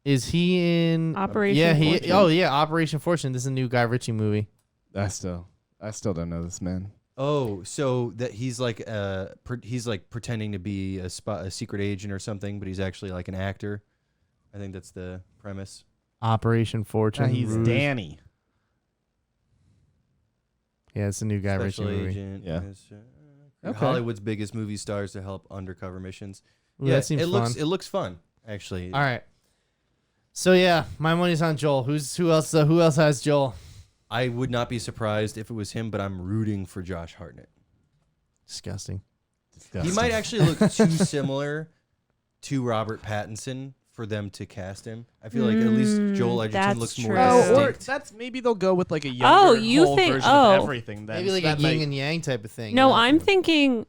is he in Operation Yeah, Fortune. Oh yeah, Operation Fortune. This is a new Guy Ritchie movie. I still don't know this man. Oh, so that he's like pretending to be a secret agent or something, but he's actually like an actor. I think that's the premise. Operation Fortune. He's Rouge. Danny. Yeah, it's a new Guy Ritchie Special movie. agent. Yeah. Okay. Hollywood's biggest movie stars to help undercover missions. Ooh, Yeah, that seems it fun. looks fun actually. All right. So yeah, my money's on Joel. Who else has Joel? I would not be surprised if it was him, but I'm rooting for Josh Hartnett. Disgusting. He might actually look too similar to Robert Pattinson for them to cast him. I feel like at least Joel Edgerton that's looks more true. Oh, or distinct. that's maybe they'll go with like a younger you whole think- version oh. of everything. Then Maybe like So a that yin might- and yang type of thing. No, you know? I'm thinking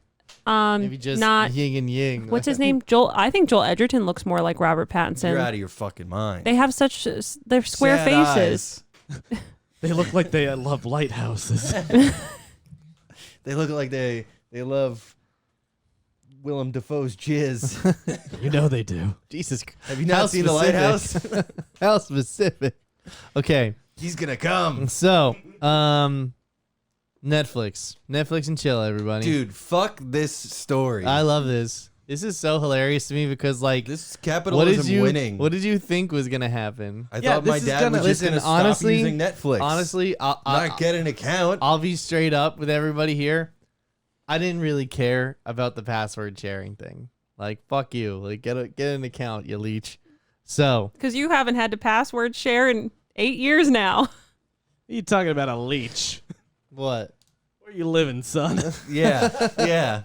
maybe just not yin and yang. what's his name? Joel. I think Joel Edgerton looks more like Robert Pattinson. You're out of your fucking mind. They have such they're square Sad faces. eyes. They look like they love lighthouses. They look like they love Willem Dafoe's jizz. You know they do. Jesus. Have you not seen The Lighthouse? How specific? Okay, He's gonna come. so Netflix and chill, everybody. Dude, fuck this story. I love this. This is so hilarious to me because like, This what capitalism did you winning. What did you think was gonna happen? I Yeah, thought my this is dad gonna- was just Listen, gonna stop honestly- using Netflix. Honestly, not get an account. I'll be straight up with everybody here. I didn't really care about the password sharing thing. Like, fuck you. Like, get an account, you leech. So, Because you haven't had to password share in 8 years now. You talking about a leech? what? Where you living, son? yeah.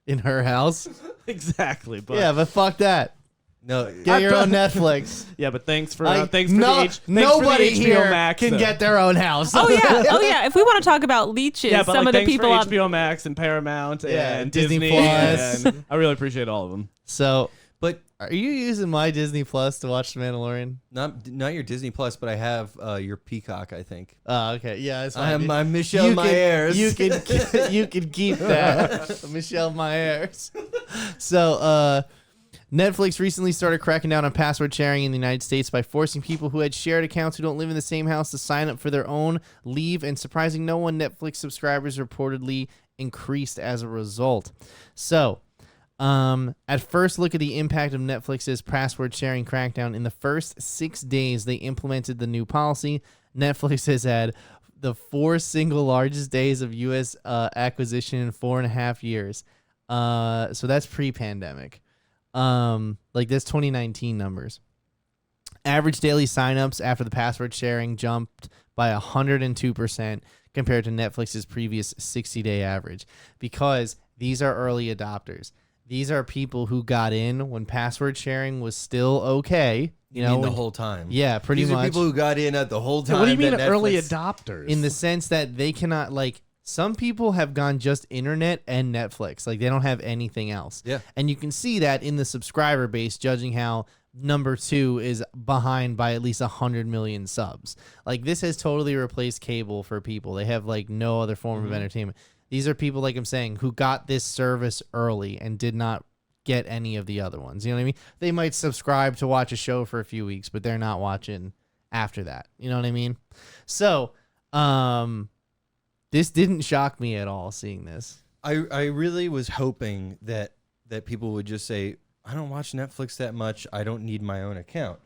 In her house? Exactly. But Yeah, but fuck that. No, Get your own Netflix. yeah, but thanks for Like, thanks for no, the thanks nobody for the HBO here Max can though. get their own house. Oh yeah. If we want to talk about leeches, Yeah, but some like, of the thanks people for on HBO Max and Paramount Yeah, and Disney Disney. Plus. And I really appreciate all of them. So, but are you using my Disney Plus to watch The Mandalorian? not your Disney Plus, but I have your Peacock. I think Oh, okay. Yeah, it's fine. I'm Michelle Myers. You can keep that, Michelle Myers. So, Netflix recently started cracking down on password sharing in the United States by forcing people who had shared accounts who don't live in the same house to sign up for their own leave, and surprising no one, Netflix subscribers reportedly increased as a result. So, at first look at the impact of Netflix's password sharing crackdown. In the first 6 days they implemented the new policy, Netflix has had the 4 single largest days of U.S. Acquisition in 4.5 years. So that's pre-pandemic. Like that's 2019 numbers. Average daily signups after the password sharing jumped by 102% compared to Netflix's previous 60-day average, because these are early adopters. These are people who got in when password sharing was still okay. You know, the when- whole time. yeah, pretty These much. are people who got in at the whole time. What do you mean that early Netflix- adopters? in the sense that they cannot, like, some people have gone just internet and Netflix. Like, they don't have anything else. Yeah. And you can see that in the subscriber base, judging how number 2 is behind by at least 100 million subs. Like, this has totally replaced cable for people. They have, like, no other form of entertainment. These are people, like I'm saying, who got this service early and did not get any of the other ones. You know what I mean? They might subscribe to watch a show for a few weeks, but they're not watching after that. You know what I mean? So, this didn't shock me at all, seeing this. I really was hoping that people would just say, I don't watch Netflix that much. I don't need my own account.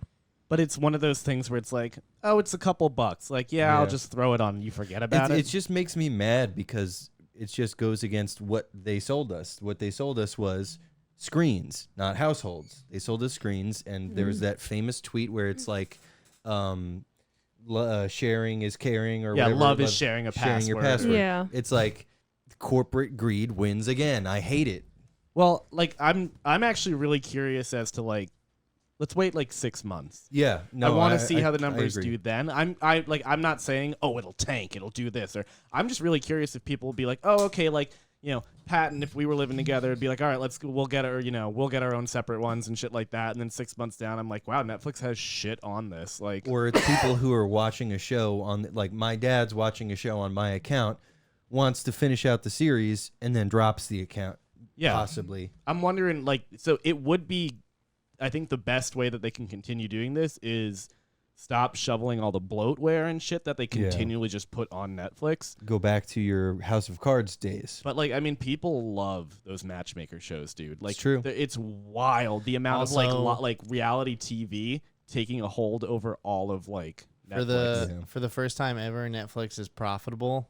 But it's one of those things where it's like, oh, it's a couple bucks. Like, yeah, I'll Yeah. just throw it on and you forget about it. It just makes me mad because it just goes against what they sold us. What they sold us was screens, not households. They sold us screens, and there was that famous tweet where it's like, sharing is caring, or Yeah, whatever. love is sharing a Sharing your password. password. Yeah. It's like corporate greed wins again. I hate it. Well, like I'm actually really curious as to like let's wait like 6 months. Yeah, no, I want to see how the I numbers agree. do then. I'm not saying, oh, it'll tank, it'll do this, or I'm just really curious if people will be like, oh, okay, like, Pat and if we were living together, it'd be like, all right, we'll get our own separate ones and shit like that. And then 6 months down, I'm like, wow, Netflix has shit on this. Like, Or it's people who are watching a show on, like my dad's watching a show on my account, wants to finish out the series and then drops the account. yeah, Possibly. I'm wondering, like, so it would be, I think the best way that they can continue doing this is stop shoveling all the bloatware and shit that they continually just put on Netflix. Go back to your House of Cards days. But like, I mean, people love those matchmaker shows, dude. Like, It's true. It's wild the amount Also- of like reality TV taking a hold over all of like Netflix. For the first time ever, Netflix is profitable.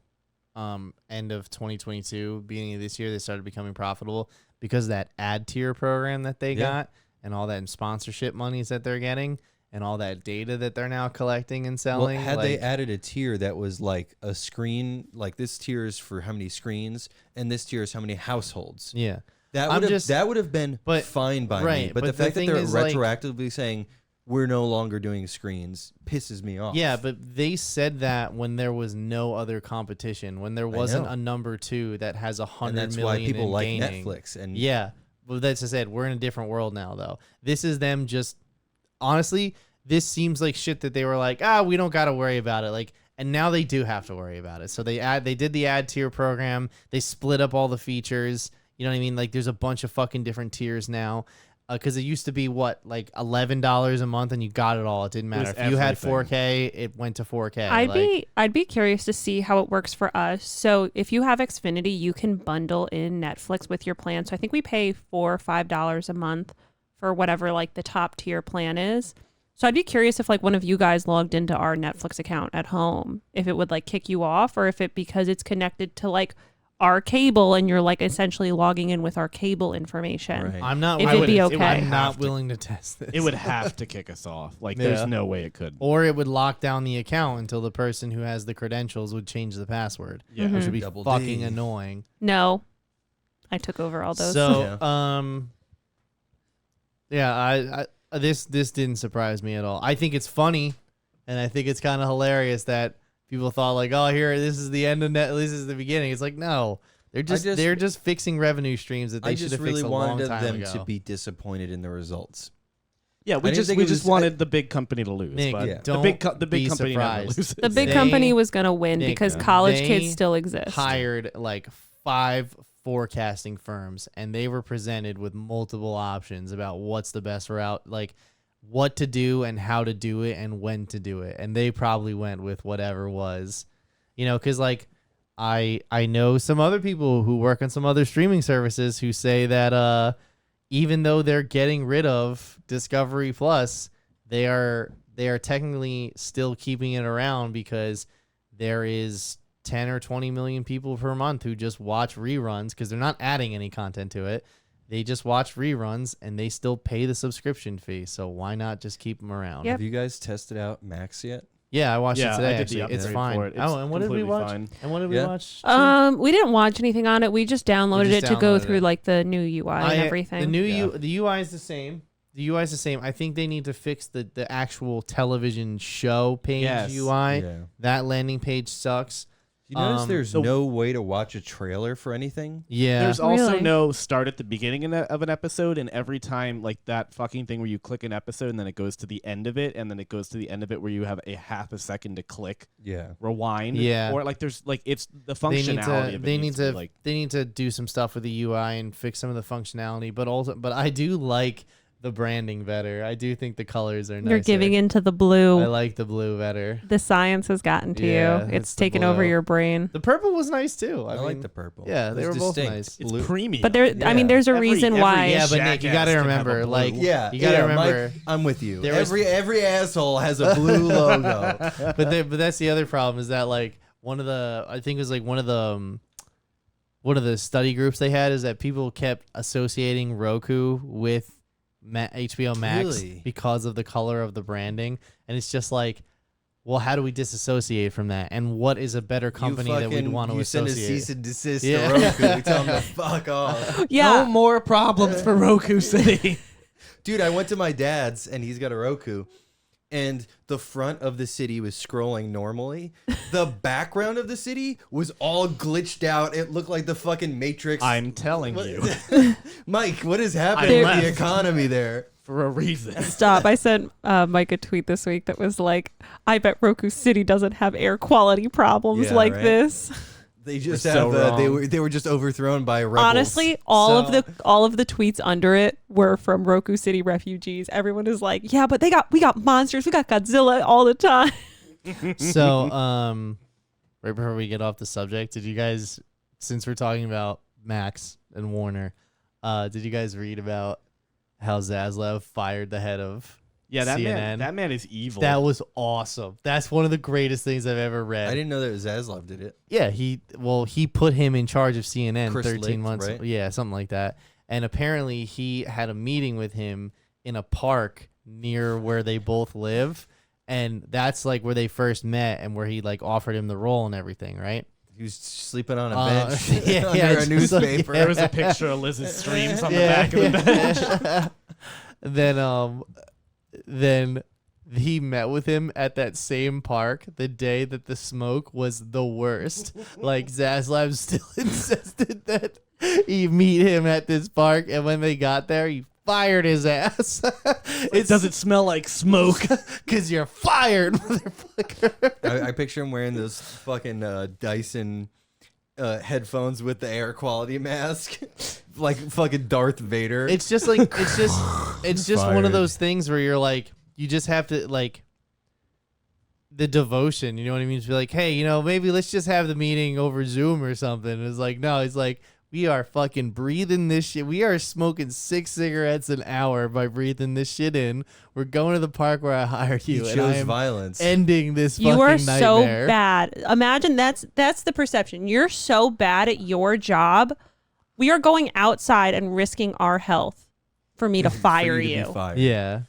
End of 2022, beginning of this year, they started becoming profitable because of that ad tier program that they got and all that sponsorship monies that they're getting and all that data that they're now collecting and selling. Well, had like, they added a tier that was like a screen, like this tier is for how many screens and this tier is how many households. yeah. That would have been but- fine by me. right, But the but the fact that thing they're is, like- retroactively saying we're no longer doing screens pisses me off. Yeah, but they said that when there was no other competition, when there wasn't know. a number 2 that has 100 and that's million why people in like gaining. Netflix. And Yeah, but that's just it. We're in a different world now, though. This is them just honestly. This seems like shit that they were like, we don't got to worry about it. Like, and now they do have to worry about it. So they did the ad tier program. They split up all the features. You know what I mean? Like, there's a bunch of fucking different tiers now. Because it used to be like $11 a month and you got it all. It didn't matter was if you had everything. 4K, it went to 4K. I'd be curious to see how it works for us. So if you have Xfinity, you can bundle in Netflix with your plan. So I think we pay $4 or $5 a month for whatever like the top tier plan is. So I'd be curious if like one of you guys logged into our Netflix account at home, if it would like kick you off, or if it because it's connected to like our cable and you're like essentially logging in with our cable information. Right. I'm not. If I it'd would- be it would okay. I'm have not to- willing to test this. It would have to kick us off. Like, Yeah. there's no way it could. Or it would lock down the account until the person who has the credentials would change the password. Yeah. Which would be Double fucking D. annoying. No, I took over all those. So, I this didn't surprise me at all. I think it's funny, and I think it's kind of hilarious that people thought like, oh, here, this is the end of net. This is the beginning. It's like, no, they're just fixing revenue streams that they I should just have really fixed a long wanted time them ago. to be disappointed in the results. Yeah, I we didn't just think we it just was- wanted the big company to lose. Nick, but Yeah. the big don't the big be company never surprised. loses. the big They company was going to win Nick, because yeah. college They kids still exist. hired like 5 forecasting firms, and they were presented with multiple options about what's the best route, like what to do and how to do it and when to do it, and they probably went with whatever was, because like I know some other people who work on some other streaming services who say that even though they're getting rid of Discovery Plus, they are technically still keeping it around because there is 10 or 20 million people per month who just watch reruns because they're not adding any content to it. They just watch reruns and they still pay the subscription fee. So why not just keep them around? Yep. Have you guys tested out Max yet? Yeah, I watched Yeah, it today. I did the Actually, it's upgrade fine. for it. It's And what did we completely watch? fine. And what did we Yeah. watch? We didn't watch anything on it. We just downloaded just it to go downloaded through it. like the new UI and everything. The new Yeah. the UI is the same. The UI is the same. I think they need to fix the actual television show page Yes. UI. Yeah. That landing page sucks. You notice there's so- no way to watch a trailer for anything? Yeah. There's also Really? no start at the beginning of an episode, and every time, like that fucking thing where you click an episode and then it goes to the end of it, and then it goes to the end of it where you have a half a second to click Yeah. rewind. Yeah. Or like there's like it's the they need functionality to of it. they needs need to to like they need to do some stuff with the UI and fix some of the functionality, but I do like the branding better. I do think the colors are nicer. You're giving into the blue. I like the blue better. The science has gotten to Yeah, you. it's It's the taken over blue. your brain. The purple was nice too. I, I, mean, like the purple. yeah, It they was were both distinct. nice. it's Blue- premium. But there, I mean, Yeah. there's a Every- reason every- why. Yeah, but Nick, you jackass got to can have a remember, blue. like, Yeah, you got to yeah, remember. Mike, I'm with you. There was- Every asshole has a blue logo. but that's the other problem is that like one of the study groups they had is that people kept associating Roku with HBO Max Really? because of the color of the branding, and it's just like, well, how do we disassociate from that? And what is a better company that we'd want to You send a associate? cease and desist Yeah. to Roku. We tell them to fuck off. Yeah. No more problems for Roku City. Dude, I went to my dad's, and he's got a Roku. And the front of the city was scrolling normally. The background of the city was all glitched out. It looked like the fucking Matrix. I'm telling you. Mike, what is happening with the economy there? For a reason. Stop. I sent Mike a tweet this week that was like, I bet Roku City doesn't have air quality problems Yeah, like right? this. They just We're have so wrong. they were just overthrown by rebels. Honestly, all of the tweets under it were from Roku City refugees. Everyone is like, yeah, but we got monsters, we got Godzilla all the time. So, right before we get off the subject, did you guys, since we're talking about Max and Warner, did you guys read about how Zaslov fired the head of That CNN? that man is evil. That was awesome. That's one of the greatest things I've ever read. I didn't know that Zaslov did it. Yeah, he put him in charge of CNN Chris 13 Licht, months. right? Yeah, something like that. And apparently he had a meeting with him in a park near where they both live. And that's like where they first met and where he like offered him the role and everything, right? He was sleeping on a bench yeah, under yeah, a it's newspaper. There was a picture of Liz's streams on the back of the bench. Then he met with him at that same park the day that the smoke was the worst. Like Zaslav still insisted that he meet him at this park, and when they got there, he fired his ass. Does it smell like smoke? Because you're fired, motherfucker. I picture him wearing those fucking Dyson headphones with the air quality mask, like fucking Darth Vader. It's just like it's just one of Fired. those things where you're like, you just have to like the devotion, you know what I mean? To be like, hey, you know, maybe let's just have the meeting over Zoom or something. And it's like, no, it's like, we are fucking breathing this shit. We are smoking 6 cigarettes an hour by breathing this shit in. We're going to the park where I hired he you, and I chose am violence. ending this fucking You are nightmare. so bad. Imagine that's the perception. You're so bad at your job. We are going outside and risking our health for me to For fire you to you. be fired. Yeah.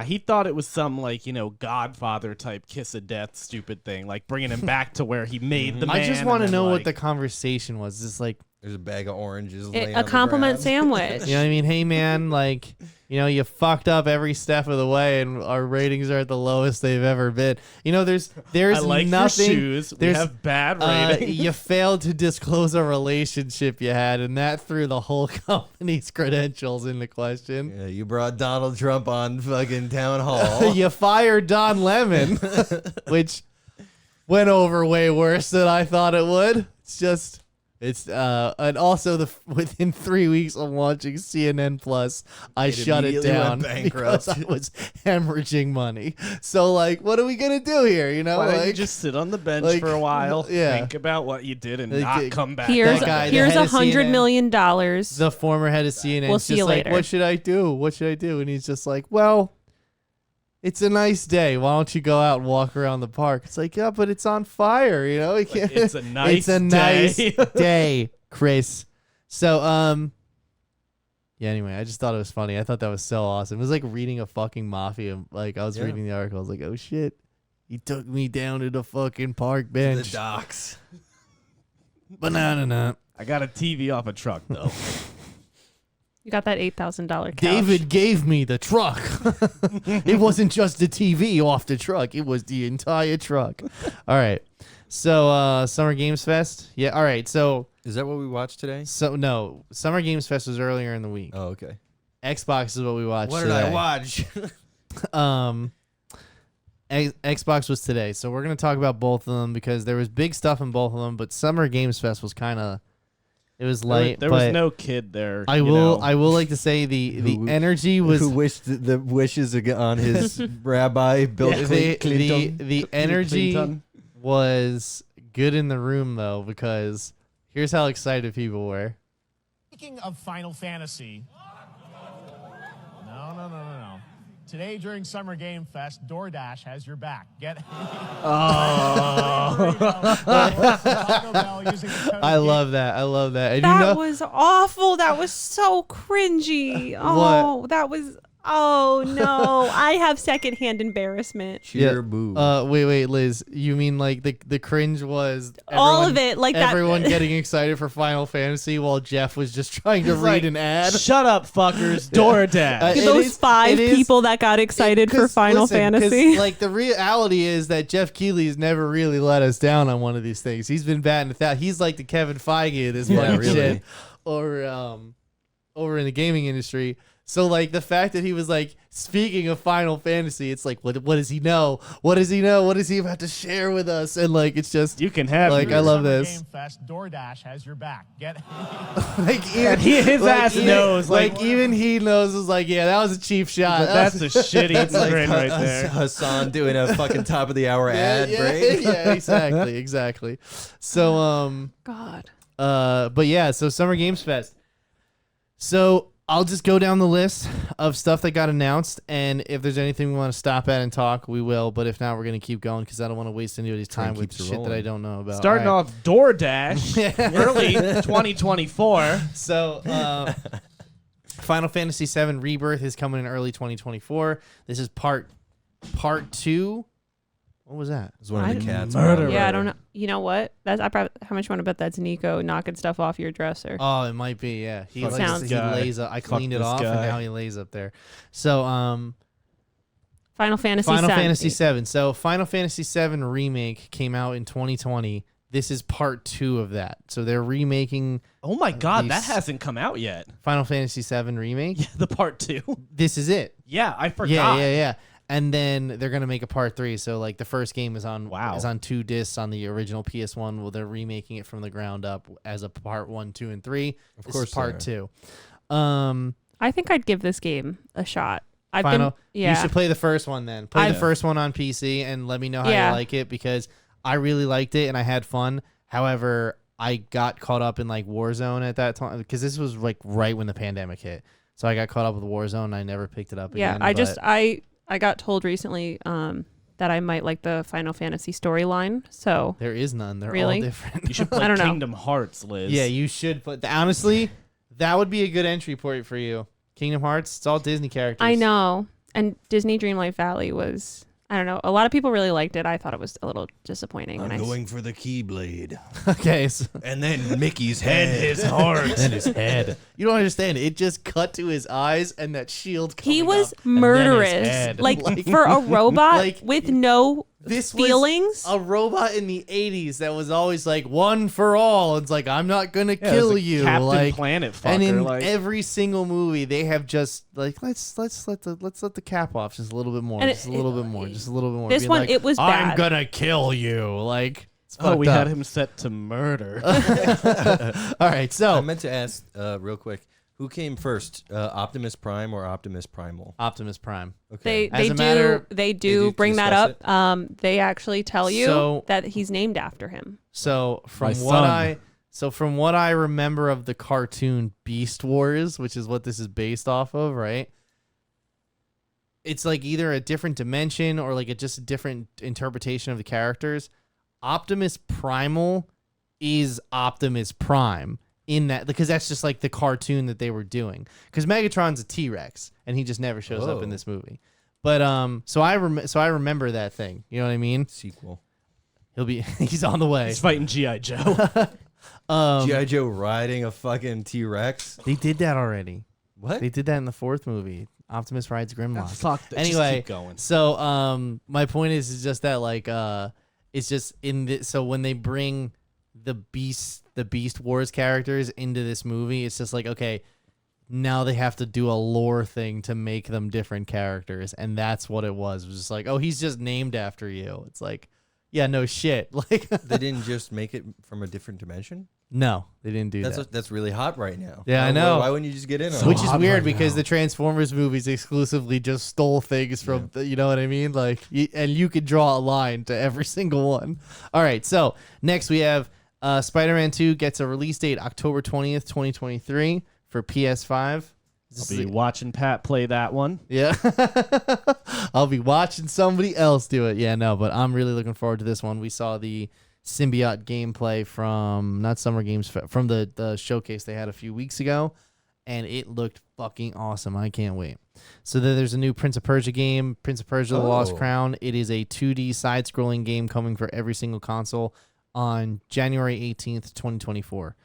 He thought it was some like, Godfather type kiss of death stupid thing, like bringing him back to where he made the man. I just want to and know then, what the like, conversation was. Just like, There's a bag of oranges. laying on A the compliment ground. sandwich. you know what I mean? Hey, man, like, you know, you fucked up every step of the way, and our ratings are at the lowest they've ever been. You know, there's I like nothing. your shoes. We there's, have bad ratings. you failed to disclose a relationship you had, and that threw the whole company's credentials into question. Yeah, you brought Donald Trump on fucking town hall. You fired Don Lemon, which went over way worse than I thought it would. And also within 3 weeks of launching CNN Plus, I shut it immediately down went because bankrupt. I was hemorrhaging money. So like, what are we gonna do here? You know, Why don't you like, just sit on the bench like, for a while, yeah. think about what you did, and Like, not come back? Here's That guy, the here's head of $100 CNN. million. the former head of CNN, We'll is see just you like, later. what should I do? What should I do? And he's just like, well, it's a nice day. Why don't you go out and walk around the park? It's like, yeah, but it's on fire. You know, It's a nice it's a nice day. day, Chris. So, yeah, anyway, I just thought it was funny. I thought that was so awesome. It was like reading a fucking mafia. Like, I was Yeah. reading the article. I was like, oh, shit. He took me down to the fucking park the bench. docks. Banana nut. I got a TV off a truck though. You got that $8,000 couch. David gave me the truck. It wasn't just the TV off the truck. It was the entire truck. All right. So, Summer Games Fest. Yeah. All right. So, Is that what we watched today? no, Summer Games Fest was earlier in the week. Oh, okay. Xbox is what we watched What did today. I watch? Xbox was today. So we're going to talk about both of them because there was big stuff in both of them, but Summer Games Fest was kind of, it was light. There was but no kid there. I will like to say the Who- energy was Who wished the wishes on his rabbi Bill Clinton? the energy was good in the room though, because here's how excited people were. Speaking of Final Fantasy, no. Today during Summer Game Fest, DoorDash has your back. Get Taco Bell using the code I love that. And That you know, was awful. That was so cringy. Oh, that was. Oh no, I have secondhand embarrassment. Sheer boo. Wait, Liz. You mean like the cringe was All of it, like that. everyone getting excited for Final Fantasy while Jeff was just trying to He's read like, an ad? Shut up, fuckers. DoorDash. It Those is- five it is- people that got excited for 'Cause Final listen, 'cause, Fantasy. like the reality is that Jeff Keighley's never really let us down on one of these things. He's been batting it out. He's like the Kevin Feige of this Yeah, fucking really. shit over in the gaming industry. So like the fact that he was like, speaking of Final Fantasy, it's like, what does he know? What does he know? What is he about to share with us? And like, it's just You can have like, yours. I love Summer this. Game Fest, DoorDash has your back. Get Like even, his ass even, knows, like- even he knows is like, yeah, that was a cheap shot. That's a shitty grin right there. Hassan doing a fucking top of the hour ad break. yeah, exactly. So God. but yeah, so Summer Games Fest. So I'll just go down the list of stuff that got announced, and if there's anything we want to stop at and talk, we will. But if not, we're gonna keep going because I don't want to waste anybody's Train time with keeps shit that rolling. I don't know about. Starting All right. off DoorDash early 2024. So Final Fantasy VII Rebirth is coming in early 2024. This is part 2. What was that? It was one of the I- cats. Murderer. Yeah, I don't know. You know what? That's I probably how much you want to bet that's Nico knocking stuff off your dresser. Oh, it might be. Yeah, he Fuck likes this he guy. lays up. I Fuck cleaned it this off, and guy. now he lays up there. So Final Fantasy Final 7. Fantasy VII. So Final Fantasy VII Remake came out in 2020. This is part 2 of that. So they're remaking Oh my God, that These- hasn't come out yet. Final Fantasy VII Remake. Yeah, the part 2. This is it. Yeah, I forgot. Yeah. And then they're gonna make a part 3. So like the first game is on Wow. is on 2 discs on the original PS1. Well, they're remaking it from the ground up as a part 1, 2, and 3. This course is part they 2. I think I'd give this game a shot. I've Final. been yeah. You should play the first one then. Play the I've- first one on PC and let me know how Yeah. you like it because I really liked it and I had fun. However, I got caught up in like Warzone at that time because this was like right when the pandemic hit. So I got caught up with Warzone and I never picked it up Yeah, again. I got told recently that I might like the Final Fantasy storyline. So there is none. They're Really? all different. You should play I don't know. Kingdom Hearts, Liz. Yeah, you should put. Honestly, that would be a good entry point for you. Kingdom Hearts. It's all Disney characters. I know. And Disney Dreamlight Valley was I don't know. A lot of people really liked it. I thought it was a little disappointing. I'm and going for the Keyblade. Okay. So, And then Mickey's head. his heart. and his head. You don't understand. It just cut to his eyes and that shield. he coming was up, and then his murderous. head. Like for a robot like, with no this was feelings. a robot in the 80s that was always like one for all. It's like I'm not gonna Yeah, kill it was a you. Captain like Planet fucker. and in like, every single movie they have just like let's let the cap off just a little bit more, And just a little bit more, just a little bit more. This Being one, like, it was I'm bad. gonna kill you. Like it's oh, we fucked had up. him set to murder. All right, I so meant to ask real quick, who came first, Optimus Prime or Optimus Primal? Optimus Prime. They Okay. As they a matter- they do do bring that discuss up. They actually tell you So- that he's named after him. So My from what I remember of the cartoon Beast Wars, which is what this is based off of, right? It's like either a different dimension or like just a different interpretation of the characters. Optimus Primal is Optimus Prime in that because that's just like the cartoon that they were doing. Because Megatron's a T-Rex and he just never shows up in Whoa. this movie. But so I remember that thing. You know what I mean? Sequel. He's on the way. He's fighting G.I. Joe. G.I. Joe riding a fucking T-Rex. They did that already. What? They did that in the 4th movie. Optimus rides Grimlock. Fuck. Anyway, just keep going. So my point is just that like it's just in this. So when they bring the Beast Wars characters into this movie, it's just like okay, now they have to do a lore thing to make them different characters, and that's what it was. It was just like oh, he's just named after you. It's like yeah, no shit. Like They didn't just make it from a different dimension? no, they didn't do that. That's really hot right now. Yeah, I Why- know. Why wouldn't you just get in on Which it? is hot weird right because now. the Transformers movies exclusively just stole things from, you know what I mean? Like, and you could draw a line to every single one. All right, so next we have Spider-Man 2 gets a release date October 20th, 2023 for PS5. I'll be watching Pat play that one. Yeah. I'll be watching somebody else do it. Yeah, no, but I'm really looking forward to this one. We saw the Symbiote gameplay from not Summer Games from the showcase they had a few weeks ago, and it looked fucking awesome. I can't wait. So then there's a new Prince of Persia game, Prince of Persia: The Lost Oh. Crown. It is a 2D side-scrolling game coming for every single console on January 18th, 2024.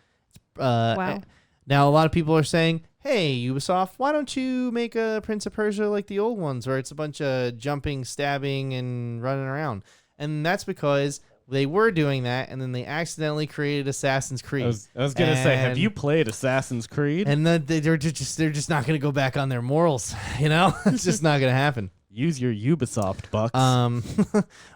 Wow. Now, a lot of people are saying, hey, Ubisoft, why don't you make a Prince of Persia like the old ones where it's a bunch of jumping, stabbing, and running around? And that's because they were doing that, and then they accidentally created Assassin's Creed. I was gonna say, have And- you played Assassin's Creed? And they're just not going to go back on their morals, you know? It's just not going to happen. Use your Ubisoft bucks.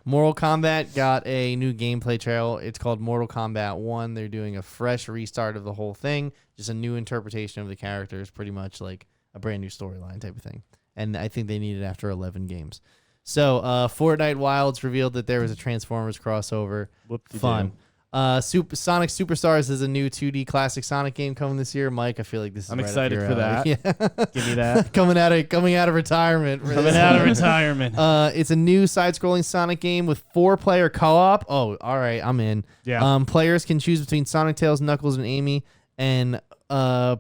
Mortal Kombat got a new gameplay trail. It's called Mortal Kombat 1. They're doing a fresh restart of the whole thing, just a new interpretation of the characters, pretty much like a brand new storyline type of thing. And I think they need it after 11 games. So, Fortnite Wilds revealed that there was a Transformers crossover. Whoop-de-doo. Fun. Sonic Superstars is a new 2D classic Sonic game coming this year. Mike, I feel like this is I'm right up excited your for alley. Yeah. Give me that. coming out of retirement. for Coming this out of one. retirement. It's a new side-scrolling Sonic game with 4-player co-op. Oh, all right, I'm in. Yeah. Players can choose between Sonic, Tails, Knuckles, and Amy, and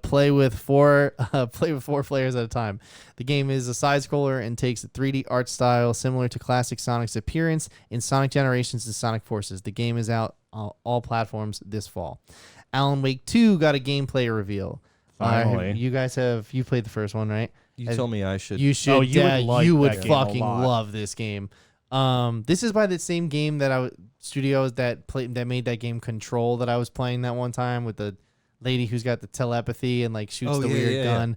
play with four players at a time. The game is a side-scroller and takes a 3D art style similar to classic Sonic's appearance in Sonic Generations and Sonic Forces. The game is out on all platforms this fall. Alan Wake 2 got a gameplay reveal. Finally. You played the first one, right? You told me I should. You should. Oh, you would like you would that game a fucking lot. love this game. This is by the same game that studios that made that game Control that I was playing that one time with the lady who's got the telepathy and like shoots Oh, the yeah, weird yeah, gun.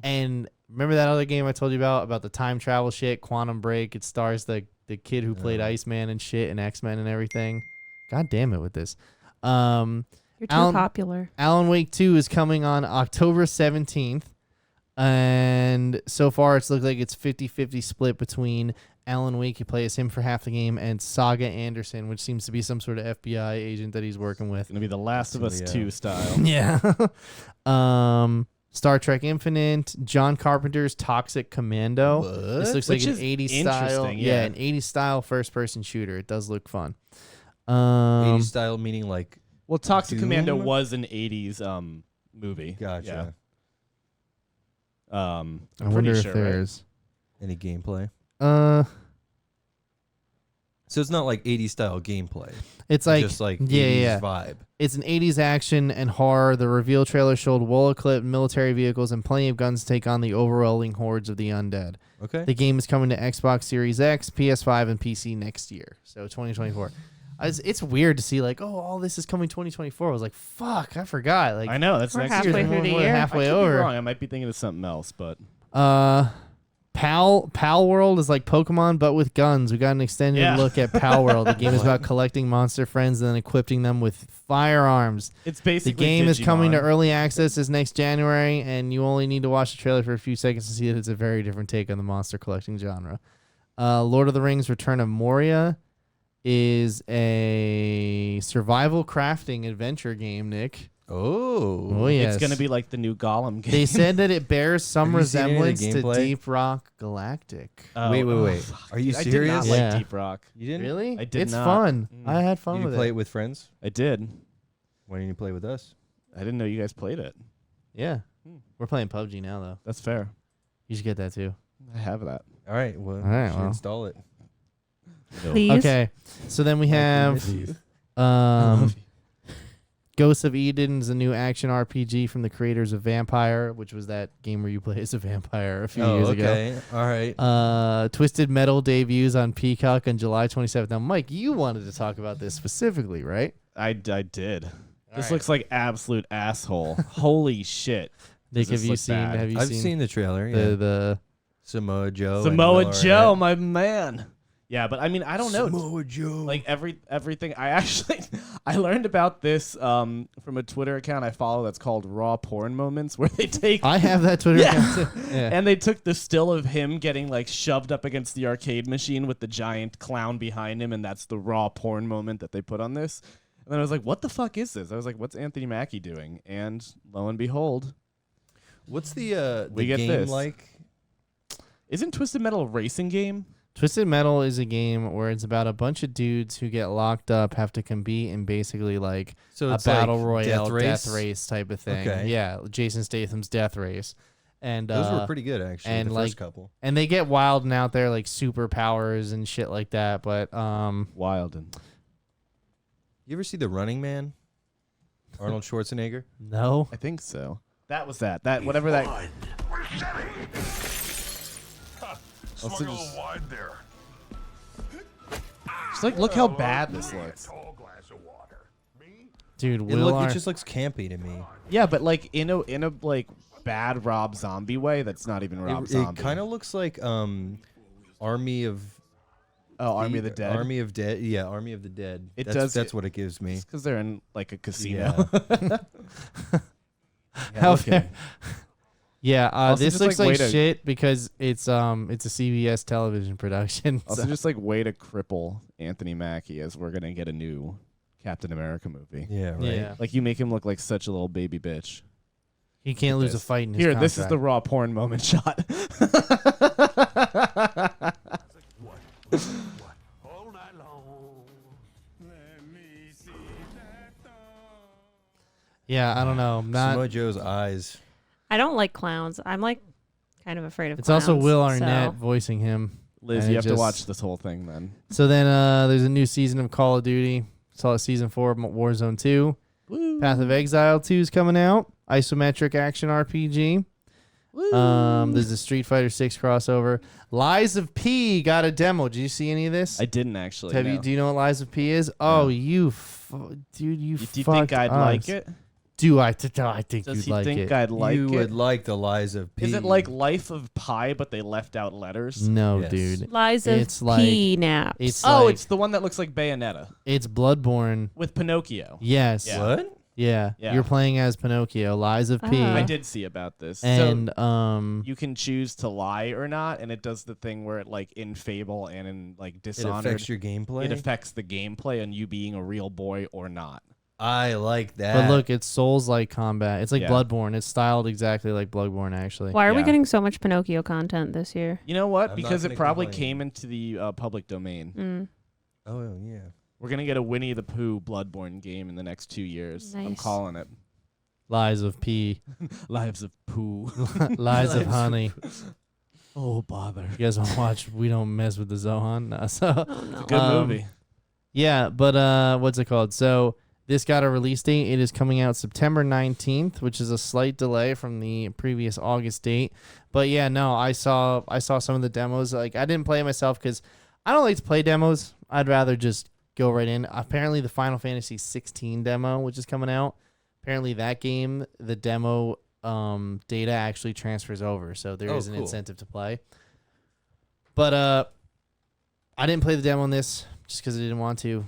And remember that other game I told you about the time travel shit, Quantum Break? It stars the kid who played Iceman and shit and X-Men and everything. God damn it with this. You're too popular. Alan Wake 2 is coming on October 17th. And so far, it's looked like it's 50-50 split between Alan Wake, you play as him for half the game, and Saga Anderson, which seems to be some sort of FBI agent that he's working with. Gonna be the Last of Us Yeah. 2 style. Yeah. Star Trek Infinite, John Carpenter's Toxic Commando. This looks Which like an is 80s style. interesting, yeah. An 80s style first-person shooter. It does look fun. 80s style meaning like. Well, Toxic Commando Doom? was an 80s movie. Gotcha. Yeah. I'm I wonder pretty if sure, there's. Any gameplay? Uh, So it's not like 80s style gameplay. it's like just like yeah, 80s yeah. vibe. It's an 80s action and horror. The reveal trailer showed well-equipped military vehicles and plenty of guns to take on the overwhelming hordes of the undead. Okay. The game is coming to Xbox Series X, PS5, and PC next year, so 2024. It's weird to see like, oh, all this is coming 2024. I was like, fuck, I forgot. Like, I know that's We're next halfway year. through the We're year. halfway I could over. be wrong. I might be thinking of something else, but Pal World is like Pokemon, but with guns. We got an extended Yeah. look at Pal World. The game is about collecting monster friends and then equipping them with firearms. it's The basically game is coming to Digimon. early access this next January, and you only need to watch the trailer for a few seconds to see that it's a very different take on the monster collecting genre. Lord of the Rings Return of Moria is a survival crafting adventure game, Nick. Oh. yes. It's gonna be like the new Gollum game. They said that it bears some Have you seen any of the resemblance to gameplay? Deep Rock Galactic. Wait. Are you I did serious? not Yeah. like Deep Rock. You didn't? Really? I did it's not. fun. I had fun Did you with play it. it with friends? I did. Why didn't you play with us? I didn't know you guys played it. Yeah. Hmm. We're playing PUBG now, though. That's fair. You should get that, too. I have that. All right. Well, All right, you should well. install it. Please. Okay. So then we have Ghosts of Eden is a new action RPG from the creators of Vampire, which was that game where you play as a vampire a few years ago. okay. All right. Twisted Metal debuts on PAK on July 27th. Now, Mike, you wanted to talk about this specifically, right? I did. This right. looks like absolute asshole. Holy shit. Nick, Does this have you look seen? bad? Have you I've seen, seen the trailer. Yeah. the Samoa Joe. and Samoa Will Joe, Arnett. my man. Yeah, but I mean, I don't know. Samoa Joe. Like everything. I actually I learned about this from a Twitter account I follow that's called Raw Porn Moments, where they take I have that Twitter Yeah. account too. Yeah. and they took the still of him getting like shoved up against the arcade machine with the giant clown behind him, and that's the raw porn moment that they put on this. And then I was like, what the fuck is this? I was like, what's Anthony Mackie doing? And lo and behold, What's the We get game this. like? isn't Twisted Metal a racing game? Twisted Metal is a game where it's about a bunch of dudes who get locked up, have to compete in basically like So a it's battle like royale, Death Race? type of thing. Okay. Yeah, Jason Statham's Death Race. And Those were pretty good actually. and The like first couple. and they get wild and out there like superpowers and shit like that. But Wild and You ever see The Running Man? Arnold Schwarzenegger. no. I think so. That was that. That whatever that. Swung a little wide there. Just like look how bad this looks. Tall glass of water. Me? Dude, It just looks campy to me. Yeah, but like in a like bad Rob Zombie way. That's not even Rob It Zombie. kind of looks like Army of Army of the Dead. Army of Dead. Yeah, Army of the Dead. It that's, does- That's what it gives me. because they're in like a casino. Yeah. How look at fair. Yeah, Also, this just, looks like, like way to- shit because it's a CBS television production. Also, so- just like way to cripple Anthony Mackie as we're gonna get a new Captain America movie. Yeah, right. yeah, Like you make him look like such a little baby bitch. he can't lose a This. fight in his Here, this is the contract. raw porn moment shot. All night long. Let me see that dog. Yeah, I don't know. I'm not. Samoa Joe's eyes. I don't like clowns. I'm like kind of afraid of It's clowns. also Will Arnett so- voicing him. Liz, And you it have to just- watch this whole thing then. So then there's a new season of Call of Duty. Saw season 4 of Warzone 2. Path of Exile 2 is coming out. Isometric action RPG. There's a Street Fighter 6 crossover. Lies of P got a demo. Did you see any of this? I didn't actually. Have you? no. Do you know what Lies of P is? Oh, dude, you Do you fucked think I'd like us. it? Do I? I think Does you'd he like think it. I'd like you it? would like the Lies of P. Is it like Life of Pi, but they left out letters? No, Yes. dude. Lies of It's like- P-naps. It's Oh, like, it's the one that looks like Bayonetta it's Bloodborne. with Pinocchio. Yes. Yeah. What? Yeah. Yeah. You're playing as Pinocchio. Lies of P. Ah. I did see about this. And so you can choose to lie or not, and it does the thing where it like in Fable and in like It Dishonored, affects your gameplay. it affects the gameplay and you being a real boy or not. I like that. but look, it's Souls-like combat. It's like Yeah. Bloodborne. It's styled exactly like Bloodborne, actually. Why are we Yeah. getting so much Pinocchio content this year? You know what? I'm not Because it gonna probably complain. came into the public domain. Mm. Oh yeah. We're gonna get a Winnie the Pooh Bloodborne game in the next 2 years. I'm Nice. calling it. Lies of P. Lives of Pooh. Lies of Honey. Oh bother. You guys want to watch We Don't Mess with the Zohan? No, so Oh no. Good movie. yeah, but what's it called? So this got a release date. It is coming out September 19th, which is a slight delay from the previous August date. But yeah, no, I saw some of the demos. Like I didn't play it myself because I don't like to play demos. I'd rather just go right in. Apparently the Final Fantasy 16 demo, which is coming out, apparently that game, the demo data actually transfers over. So there is an cool. incentive to play. But I didn't play the demo on this just because I didn't want to.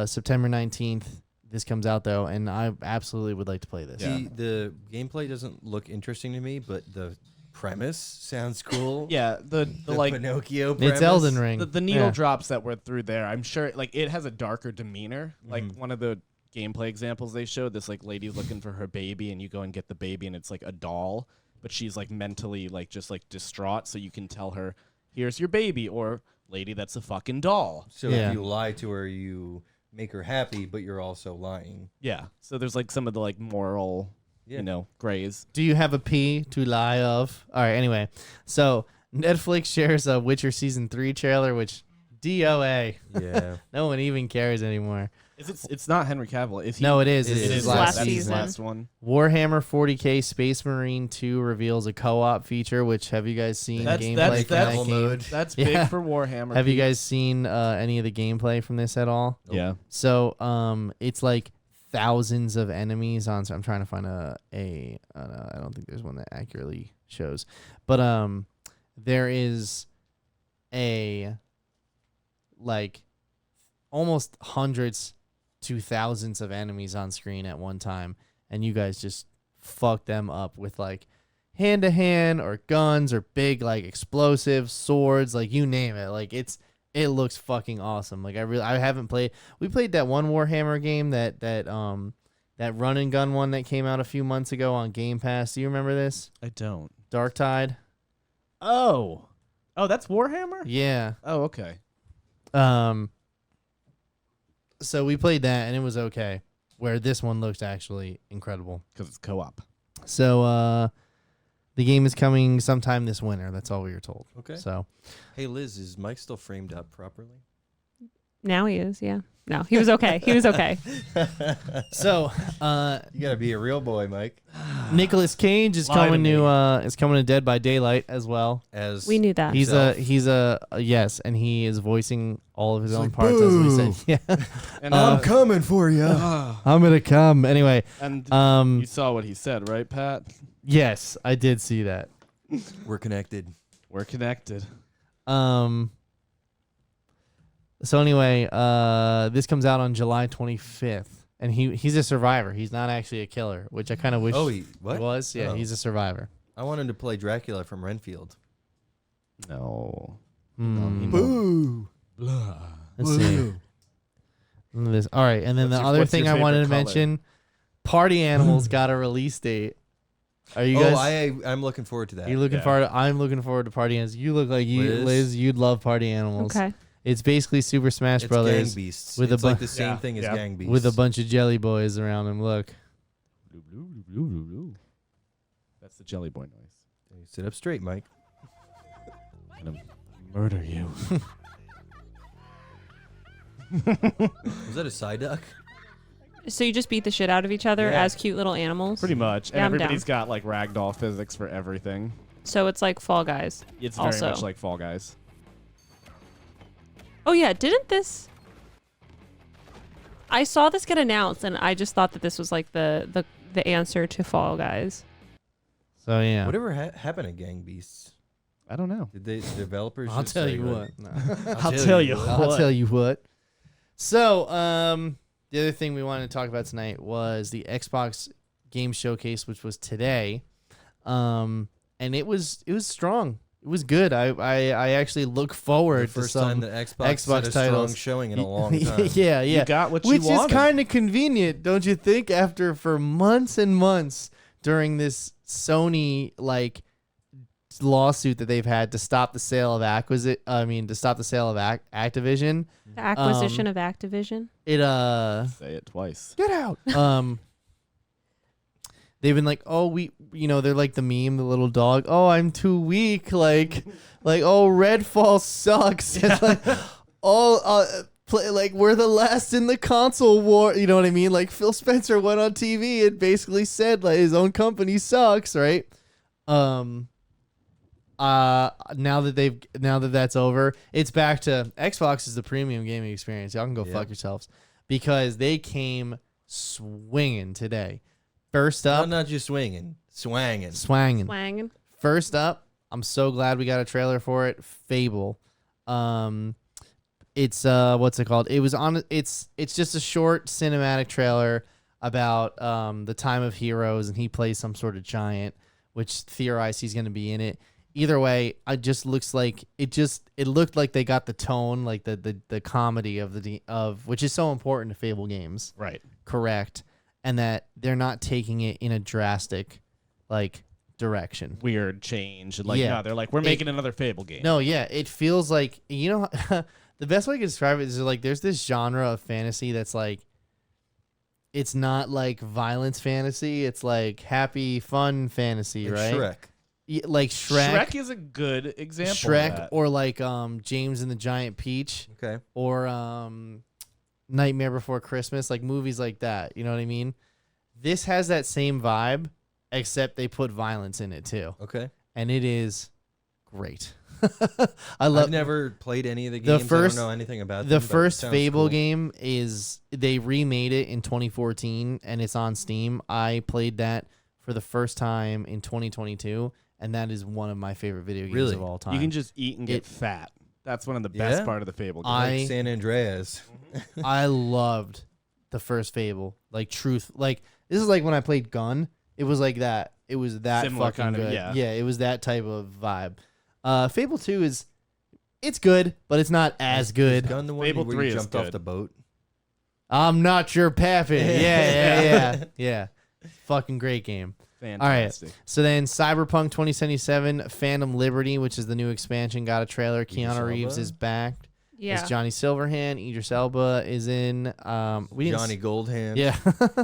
September 19th, this comes out though, and I absolutely would like to play this. Yeah. The gameplay doesn't look interesting to me, but the premise sounds cool. Yeah, the The like Pinocchio premise. It's Elden Ring. the needle Yeah. drops that were through there. I'm sure like it has a darker demeanor. Like Mhm. one of the gameplay examples they showed, this like lady's looking for her baby, and you go and get the baby, and it's like a doll, but she's like mentally like just like distraught, so you can tell her, "Here's your baby," or "Lady, that's a fucking doll." So Yeah. if you lie to her, you make her happy, but you're also lying. Yeah. So there's like some of the like moral, Yeah. you know, grays. Do you have a P to lie of? All right, anyway. So Netflix shares a Witcher Season 3 trailer, which DOA. Yeah. No one even cares anymore. Is it? It's not Henry Cavill. Is he? No, it is. It This is is his last last season. season. Last one. Warhammer 40K Space Marine 2 reveals a co-op feature, which have you guys seen That's- gameplay that's- from that's- that game? That's Yeah. big for Warhammer. Have you guys seen any of the gameplay from this at all? Yeah. So it's like thousands of enemies on. So I'm trying to find I don't think there's one that accurately shows, but there is a like almost hundreds to thousands of enemies on screen at one time, and you guys just fuck them up with like hand to hand or guns or big like explosives, swords, like you name it. Like it looks fucking awesome. Like I haven't played. We played that one Warhammer game that run and gun one that came out a few months ago on Game Pass. Do you remember this? I don't. Dark Tide? Oh, that's Warhammer. Yeah. Oh, okay. So we played that and it was okay. Where this one looks actually incredible. Because it's co-op. So The game is coming sometime this winter. That's all we were told. Okay. So, Hey, Liz, is Mike still framed up properly? Now he is. Yeah. No, he was okay. He was okay. so You gotta be a real boy, Mike. Nicolas Cage is Lie to coming me. to Dead by Daylight as well. As We knew that. He's a yes, and he is voicing all of his own parts as we said. Yeah, And, I'm coming for you. I'm gonna come anyway. and Um, you saw what he said, right, Pat? yes, I did see that. We're connected. We're connected. So anyway, this comes out on July 25th, and he's a survivor. He's not actually a killer, which I kind of wish Oh, he what? was. Yeah, Oh. he's a survivor. I wanted to play Dracula from Renfield. No. Hmm. Boo. Let's see. This. All right, and then What's the your- other what's thing your I wanted to favorite color? mention, Party Animals got a release date. Are you guys? I'm looking forward to that. You looking Yeah. forward? I'm looking forward to Party Animals. You look like Liz. You'd love Party Animals. Okay. It's basically Super Smash It's Brothers Gang Beasts. with a it's like bu- the same Yeah, thing as yeah. Gang Beasts. with a bunch of jelly boys around him. Look. That's the Jelly Boy noise. Sit up straight, Mike. I'm gonna murder you. Was that a side duck? So you just beat the shit out of each other Yeah. as cute little animals. Pretty much. And Yeah, I'm everybody's got like ragdoll physics for everything. So it's like Fall Guys. It's Also. very much like Fall Guys. Oh yeah, didn't this? I saw this get announced, and I just thought that this was like the answer to Fall Guys. So yeah. Whatever happened to Gang Beasts? I don't know. Did the developers? I'll just tell say, you like, what. No. I'll tell you I'll tell you what. So, the other thing we wanted to talk about tonight was the Xbox Game Showcase, which was today, and it was strong. It was good. I actually look forward The to first some time that Xbox had a titles. strong showing in a long time. yeah. You got what you Which is wanted. kind of convenient, don't you think? For months and months during this Sony lawsuit that they've had to stop the sale of Activision. The acquisition of Activision. It Say it twice. get out. They've been like, oh, they're like the meme, the little dog. Oh, I'm too weak. Like, oh, Redfall sucks. It's like, we're the last in the console war. You know what I mean? Like Phil Spencer went on TV and basically said like his own company sucks, right? Now that that's over, it's back to Xbox is the premium gaming experience. Y'all can go fuck yourselves because they came swinging today. First up, Not just swinging, swanging. swanging. Swangin'. First up, I'm so glad we got a trailer for it. Fable. It's what's it called? It was on. It's just a short cinematic trailer about the time of heroes, and he plays some sort of giant, which theorized he's going to be in it. Either way, it just looks like it looked like they got the tone, like the comedy of which is so important to Fable games. Right. Correct. And that they're not taking it in a drastic direction. Weird change. Yeah. No, they're like, we're making another Fable game. No, yeah, it feels like the best way I can describe it is like there's this genre of fantasy that's like it's not like violence fantasy, it's like happy fun fantasy, Like right? Shrek. Like Shrek. Shrek is a good example. Shrek of that. or like James and the Giant Peach Okay. or Nightmare Before Christmas, like movies like that. You know what I mean? This has that same vibe, except they put violence in it too, Okay. and it is great. I love. I've never played any of the The games. first- I don't know anything about The them, but it first sounds Fable cool. game is they remade it in 2014 and it's on Steam. I played that for the first time in 2022, and that is one of my favorite video games Really? of all time. You can just eat and get It- fat. That's one of the best Yeah? part of the Fable game. I- Like San Andreas. I loved the first Fable. Like truth, like this is like when I played Gun. It was like that. It was that Similar fucking kind of- good. yeah. It was that type of vibe. Fable 2 it's good, but it's not as good. Gun the one Fable where 3 you is jumped off good. the boat. I'm not your pappy. Yeah. Fucking great game. Fantastic. So then Cyberpunk 2077 Phantom Liberty, which is the new expansion, got a trailer. Idris Keanu Reeves Elba? is back. Yeah. It's Johnny Silverhand. Idris Elba is in. We didn't Johnny Goldhand. Yeah.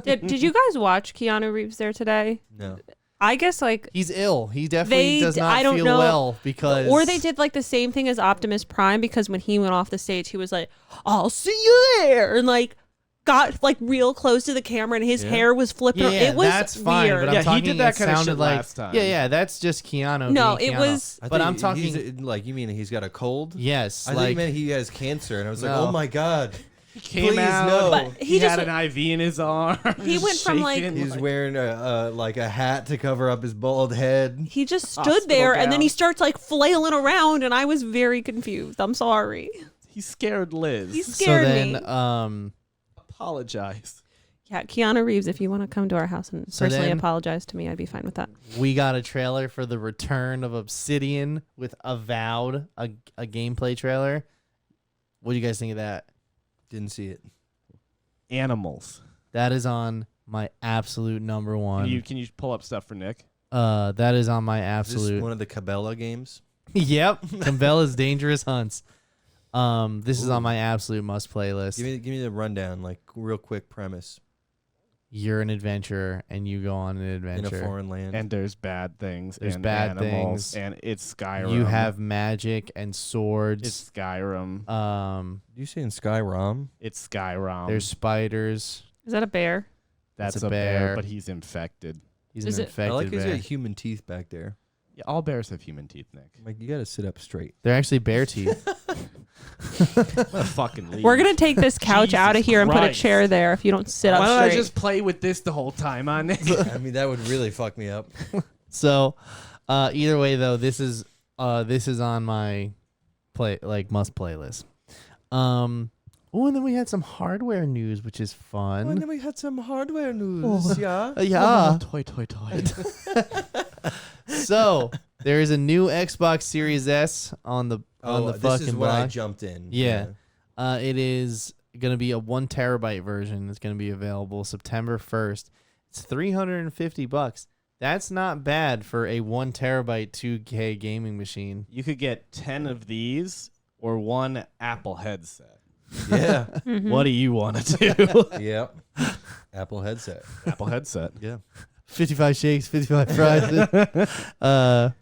Did you guys watch Keanu Reeves there today? No. I guess like He's ill. He definitely does not I don't feel know. well because. Or they did like the same thing as Optimus Prime, because when he went off the stage, he was like, "I'll see you there," and like got like real close to the camera, and his hair was flipping. Yeah, it was that's fine. weird. But I'm Yeah, he talking, did that it kinda sounded shit like, last time. Yeah, that's just Keanu. No, being it Keanu. was- But I'm talking. he's, like, you mean he's got a cold? Yes, I think meant he has cancer, and I was like, No. oh my god. He came Please, out. no. But He just had an IV in his arm. He went from, like- shaking, He's wearing a hat to cover up his bald head. he just stood Hospital there, and then gown. he starts like flailing around, and I was very confused. I'm sorry. He scared Liz. He so scared then, me. Apologize. Yeah, Keanu Reeves, if you want to come to our house and So personally then- apologize to me, I'd be fine with that. we got a trailer for the return of Obsidian with Avowed, a gameplay trailer. What do you guys think of that? Didn't see it. Animals. That is on my absolute number one. Can you pull up stuff for Nick? That is on my Is this absolute. one of the Cabela games? Yep, Cabela's Dangerous Hunts. This is on my absolute must play list. Give me the rundown, like real quick premise. You're an adventurer and you go on an In a adventure. foreign land. And there's bad things. There's and bad animals, things. And it's Skyrim. You have magic and swords. It's Skyrim. you saying Skyrim? It's Skyrim. There's spiders. Is that a bear? That's it's a a bear, bear. but he's infected. He's Is an it- infected I like he's bear. got human teeth back there. Yeah, all bears have human teeth, Nick. I'm like, you gotta sit up straight. They're actually bear teeth. Fucking leave. We're gonna take this couch out of Jesus here and put a Christ. chair there if you don't sit up Why don't straight. I just play with this the whole time on Nick? I mean, that would really fuck me up. So, either way though, this is on my must playlist. Oh, and then we had some hardware news, which is fun. Oh, and then we had some hardware news. Yeah. Yeah. Toy. So there is a new Xbox Series S on the This fucking is when I block. jumped in. Yeah. It is going to be a 1 terabyte version. It's going to be available September 1st. It's $350. That's not bad for a 1 terabyte 2K gaming machine. You could get 10 of these or one Apple headset. Yeah. What do you want to do? Yep. Apple headset. Apple headset. Yeah. 55 shakes, 55 fries.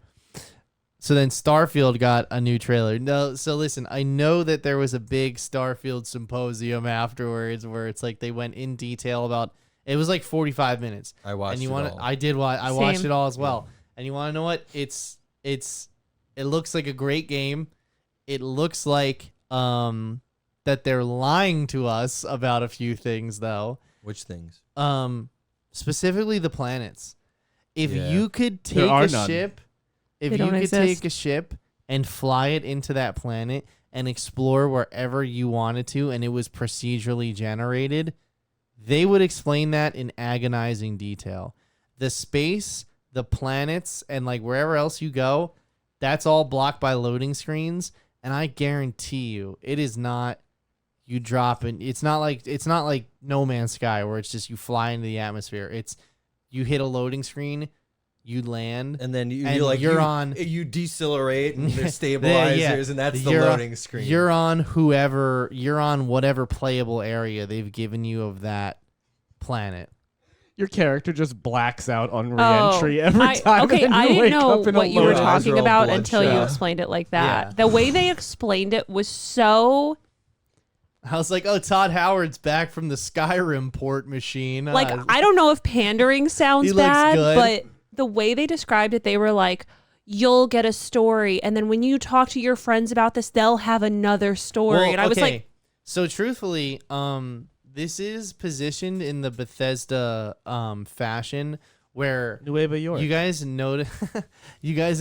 So then Starfield got a new trailer. No, so listen, I know that there was a big Starfield symposium afterwards where it's like they went in detail about. It was like 45 minutes. I watched and you it want all. I did watch. I watched Same. it all as well. And you want to know what? It looks like a great game. It looks like that they're lying to us about a few things though. Which things? Specifically the planets. If Yeah. you could There take are a none. ship, if They you don't could exist. take a ship and fly it into that planet and explore wherever you wanted to, and it was procedurally generated, they would explain that in agonizing detail. The space, the planets, and like wherever else you go, that's all blocked by loading screens. And I guarantee you, it is not. You drop and it's not like No Man's Sky where it's just you fly into the atmosphere. It's you hit a loading screen, you land, And then And you're like you're on- You decelerate and there's stabilizers, and that's the You're- loading screen. You're on whatever playable area they've given you of that planet. Your character just blacks out on Oh, re-entry every time. Okay, and then I you didn't wake know up in a what you were loading. loadout. talking Eyes are all about until you bloodshot. explained it like that. Yeah. The way they explained it was so I was like, oh, Todd Howard's back from the Skyrim port machine. like I don't know if pandering sounds He looks bad, good. but the way they described it, they were like, "You'll get a story, and then when you talk to your friends about this, they'll have another story." Well, and I was okay. like, So truthfully, this is positioned in the Bethesda fashion where Nueva York. you guys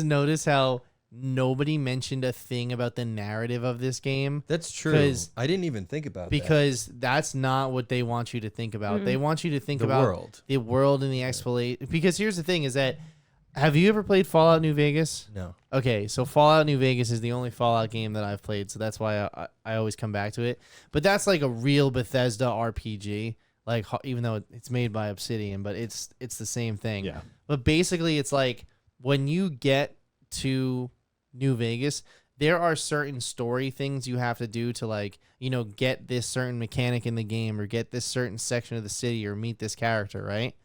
notice how nobody mentioned a thing about the narrative of this game. That's true. 'Cause- I didn't even think about Because that's not what they want you to think about. They want you to think The about world. the world and the exploration. Because here's the thing: is that have you ever played Fallout New Vegas? that. No. Okay, so Fallout New Vegas is the only Fallout game that I've played, so that's why I always come back to it. But that's like a real Bethesda RPG, like even though it's made by Obsidian, but it's the same thing. Yeah. But basically, it's like when you get to New Vegas, there are certain story things you have to do to like, get this certain mechanic in the game or get this certain section of the city or meet this character, right?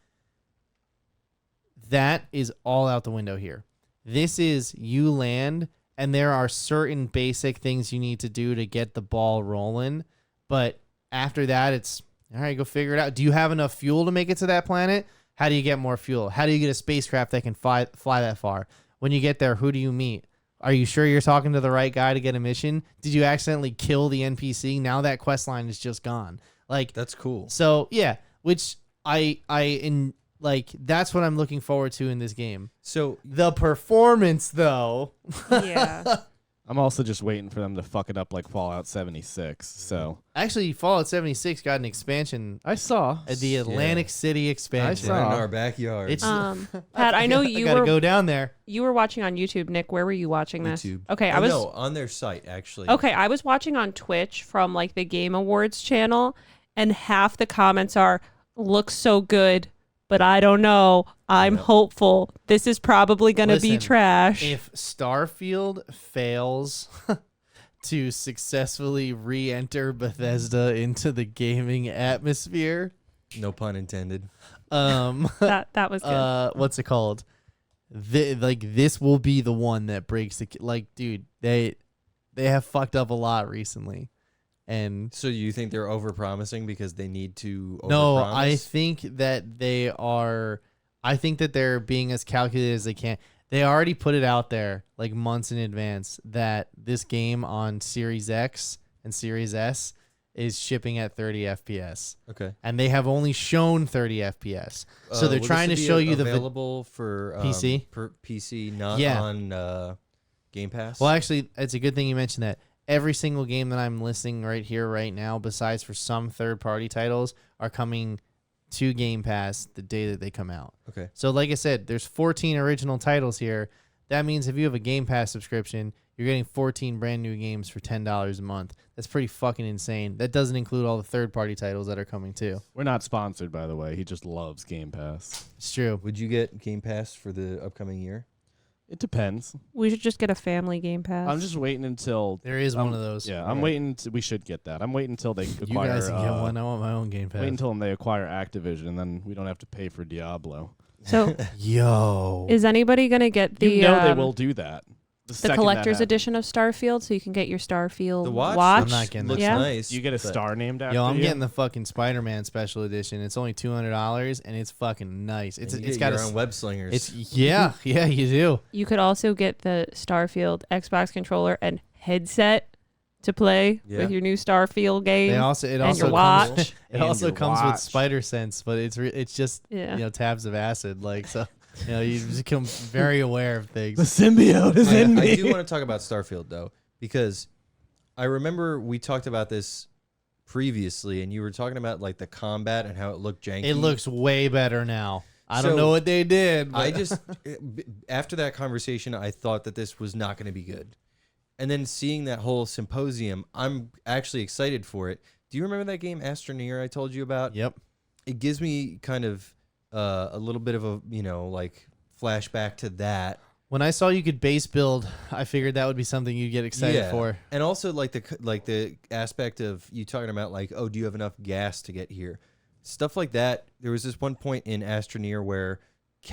That is all out the window here. This is you land, and there are certain basic things you need to do to get the ball rolling. But after that, it's, all right, go figure it out. Do you have enough fuel to make it to that planet? How do you get more fuel? How do you get a spacecraft that can fly that far? When you get there, who do you meet? Are you sure you're talking to the right guy to get a mission? Did you accidentally kill the NPC? Now that quest line is just gone. Like, That's cool. so yeah, which that's what I'm looking forward to in this game. So The performance, though. Yeah. I'm also just waiting for them to fuck it up like Fallout 76. So Actually, Fallout 76 got an expansion, I saw. the Atlantic City expansion. saw. right in our backyard. It's Pat, I know I you gotta were go down there. you were watching on YouTube, Nick. Where were you watching this? YouTube. Okay, Oh, I was no, on their site actually. okay. I was watching on Twitch from like the Game Awards channel, and half the comments are "looks so good, but I don't know. I'm hopeful. This is probably gonna be Listen, trash." If Starfield fails to successfully re-enter Bethesda into the gaming atmosphere, No pun intended. that was good. what's it called? This will be the one that breaks the dude. They have fucked up a lot recently, and So you think they're overpromising because they need to no, overpromise? I think that they are. I think that they're being as calculated as they can. They already put it out there like months in advance that this game on Series X and Series S is shipping at 30 FPS. Okay. And they have only shown 30 FPS. So they're will trying to this be show you the available for PC? per PC, not Yeah. on Game Pass. Well, actually, it's a good thing you mentioned that. Every single game that I'm listing right here, right now, besides for some third-party titles, are coming to Game Pass the day that they come out. Okay. So, like I said, there's 14 original titles here. That means if you have a Game Pass subscription, you're getting 14 brand new games for $10 a month. That's pretty fucking insane. That doesn't include all the third-party titles that are coming too. We're not sponsored, by the way. He just loves Game Pass. It's true. Would you get Game Pass for the upcoming year? It depends. We should just get a family Game Pass. I'm just waiting until. There is one of those. Yeah, I'm Alright. waiting. We should get that. I'm waiting until they You acquire. guys can get one. I want my own Game Pass. Wait until they acquire Activision, and then we don't have to pay for Diablo. so, Yo. is anybody gonna get the You know they will do that. the second that collector's happens. edition of Starfield, so you can get your Starfield The watch, I'm not getting looks Yeah. nice. You get a but- star named after Yo, I'm you. getting the fucking Spider-Man special edition. It's only $200 and it's fucking nice. and It's you it's get got your a own web slingers. it's you do. You could also get the Starfield Xbox controller and headset to play Yeah. with your new Starfield game. It also and comes, your watch. it And also your comes with watch. Spider Sense, but it's just Yeah. tabs of acid like so. You become very aware of The things. symbiote is in me. I do want to talk about Starfield though, because I remember we talked about this previously, and you were talking about like the combat and how it looked janky. It looks way better now. I don't So, know what they did. But I just after that conversation, I thought that this was not going to be good, and then seeing that whole symposium, I'm actually excited for it. Do you remember that game Astroneer I told you about? Yep. It gives me kind of a little bit of a like flashback to that. When I saw you could base build, I figured that would be something you'd get excited for. And also like the aspect of you talking about like, oh, do you have enough gas to get here? Stuff like that. There was this one point in Astroneer where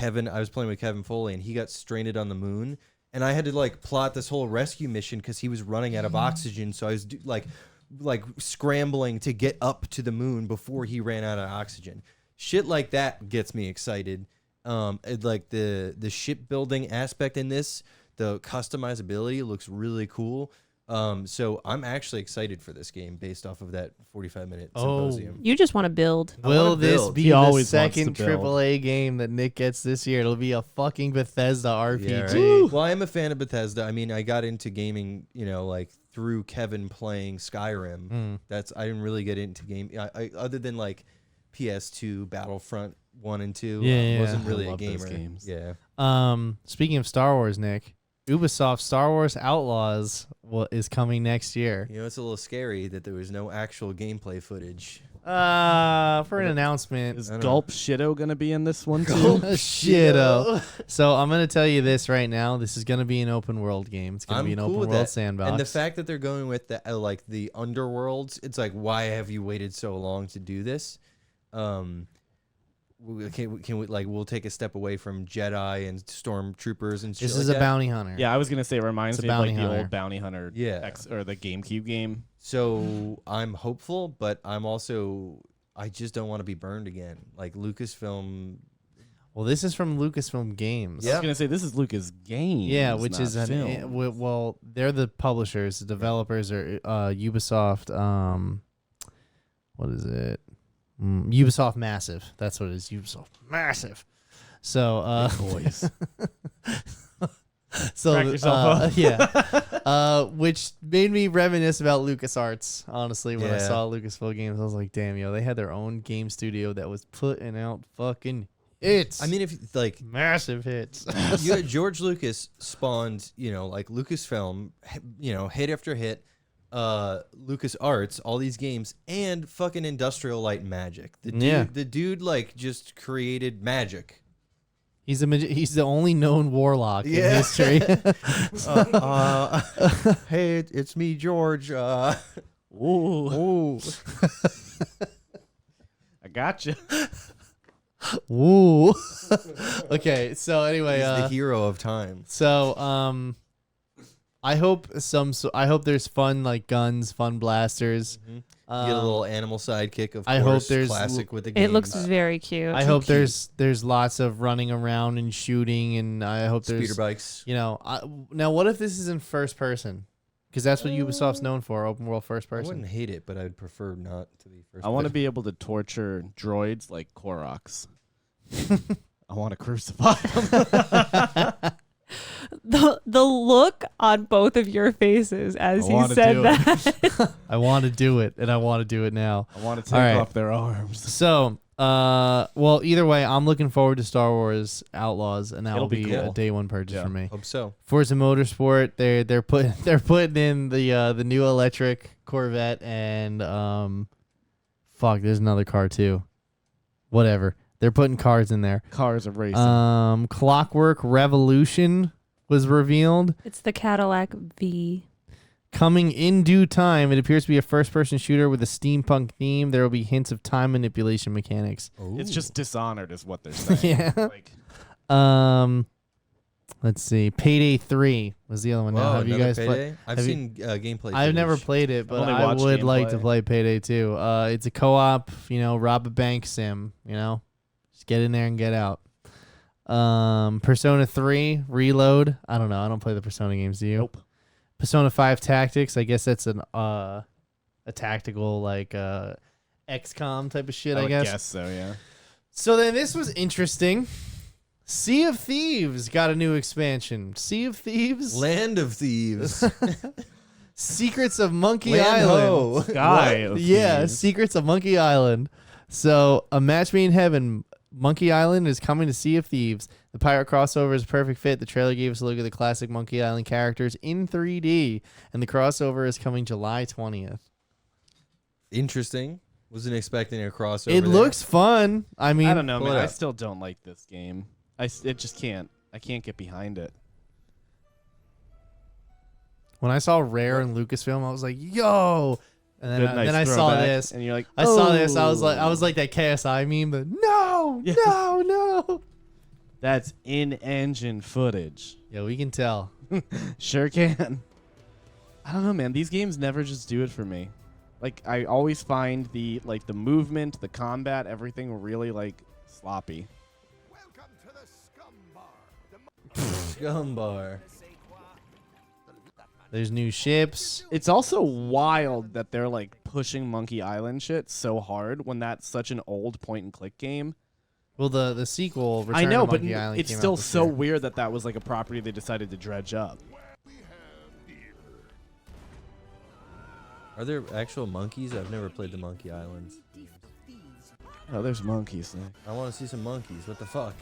I was playing with Kevin Foley, and he got stranded on the moon, and I had to like plot this whole rescue mission because he was running out of oxygen. So I was like scrambling to get up to the moon before he ran out of oxygen. Shit like that gets me excited. Like the shipbuilding aspect in this, the customizability looks really cool. So I'm actually excited for this game based off of that 45-minute symposium. You just want to build. Will wanna this build. be He the always wants second to build. AAA game that Nick gets this year? It'll be a fucking Bethesda RPG. Yeah, right? Well, I am a fan of Bethesda. I mean, I got into gaming, like through Kevin playing Skyrim. I didn't really get into game. I other than like PS2, Battlefront 1 and 2. Yeah, wasn't I really a love those gamer. games. Yeah. Speaking of Star Wars, Nick, Ubisoft Star Wars Outlaws is coming next year. It's a little scary that there was no actual gameplay footage. For an announcement. Is I don't Gulp Shido gonna be in this one too? Shit-o. So I'm gonna tell you this right now. This is gonna be an open world game. It's gonna I'm be an cool open with world that. sandbox. And the fact that they're going with the like the underworlds, it's like, why have you waited so long to do this? can we like we'll take a step away from Jedi and stormtroopers and shit This like is a that. bounty hunter. Yeah, I was gonna say it reminds It's a me of like bounty the hunter. old Bounty Hunter Yeah. or the GameCube game. So I'm hopeful, but I just don't want to be burned again. Like Lucasfilm. Well, this is from Lucasfilm Games. I was gonna say this is Lucas Games. Yeah, which not is film. well, they're the publishers. The developers are Ubisoft. What is it? Ubisoft Massive. That's what it is. Ubisoft Massive. So, boys. so Crack yourself up. yeah, which made me reminisce about LucasArts. Honestly, when I Yeah. saw Lucasfilm Games, I was like, damn, yo, they had their own game studio that was putting out fucking hits. I mean, if like massive hits. you had George Lucas spawned, like Lucasfilm, hit after hit, LucasArts, all these games, and fucking Industrial Light and Magic. The dude like just created magic. He's the only known warlock in Yeah. history. Hey, it's me, George. Ooh, I gotcha. Woo. Okay, so anyway, He's the hero of time. so I hope there's fun like guns, fun blasters. You get a little animal sidekick, of course. I hope there's classic with the game. It looks very cute. I hope there's lots of running around and shooting, and I hope speeder there's bikes. now what if this is in first person? Because that's what Ubisoft's known for, open world first I person. wouldn't hate it, but I'd prefer not to be first. I want to person. be able to torture droids like Koroks. I want to crucify them. the look on both of your faces as I he wanna said do that. I want to do it, and I want to do it now. I want to All take right. off their arms. So, well, either way, I'm looking forward to Star Wars Outlaws, and that'll It'll be be a cool. day one purchase Yeah. for me. Hope so. Forza Motorsport, they're putting in the new electric Corvette, and there's another car too. Whatever, they're putting cars in there. Cars are racing. Clockwork Revolution was revealed. It's the Cadillac V. Coming in due time, it appears to be a first-person shooter with a steampunk theme. There will be hints of time manipulation mechanics. It's just Dishonored, is what they're saying. Yeah. Like, Let's see. Payday 3 was the other one. Now, Whoa, have you another guys played? Payday? I've have you- seen gameplay. I've never footage. played it, but only I watched would like to gameplay. play Payday 2. It's a co-op, rob a bank sim, Just get in there and get out. Persona 3 Reload. I don't know. I don't play the Persona games, do you? Nope. Persona 5 Tactics. I guess that's a tactical like XCOM type of shit, I I would guess. guess so, yeah. So then this was interesting. Sea of Thieves got a new expansion. Sea of Thieves? Land of Thieves. Secrets of Monkey Land Island. Ho. Sky of Yeah, Thieves. Secrets of Monkey Island. So, a match made in heaven. Monkey Island is coming to Sea of Thieves. The pirate crossover is a perfect fit. The trailer gave us a look at the classic Monkey Island characters in 3D, and the crossover is coming July 20th. Interesting. Wasn't expecting a crossover. It there. looks fun. I mean, I don't know, pull man. it I up. still don't like this game. I just can't. I can't get behind it. when I saw Rare and Lucasfilm, I was like, "Yo!" And then, Good, nice then I saw throwback, this. and you're like, I saw this. I was "Oh." like that KSI meme. But no, Yeah. no. That's in-engine footage. Yeah, we can tell. Sure can. I don't know, man. These games never just do it for me. Like, I always find the movement, the combat, everything really sloppy. Welcome to the Scum Bar. Gumbar. There's new ships. It's also wild that they're pushing Monkey Island shit so hard when that's such an old point-and-click game. Well, the sequel, Return I know, to but Monkey Island, it's came still out this so year. weird that was a property they decided to dredge up. Are there actual monkeys? I've never played the Monkey Islands. Oh, there's monkeys there. I want to see some monkeys. What the fuck?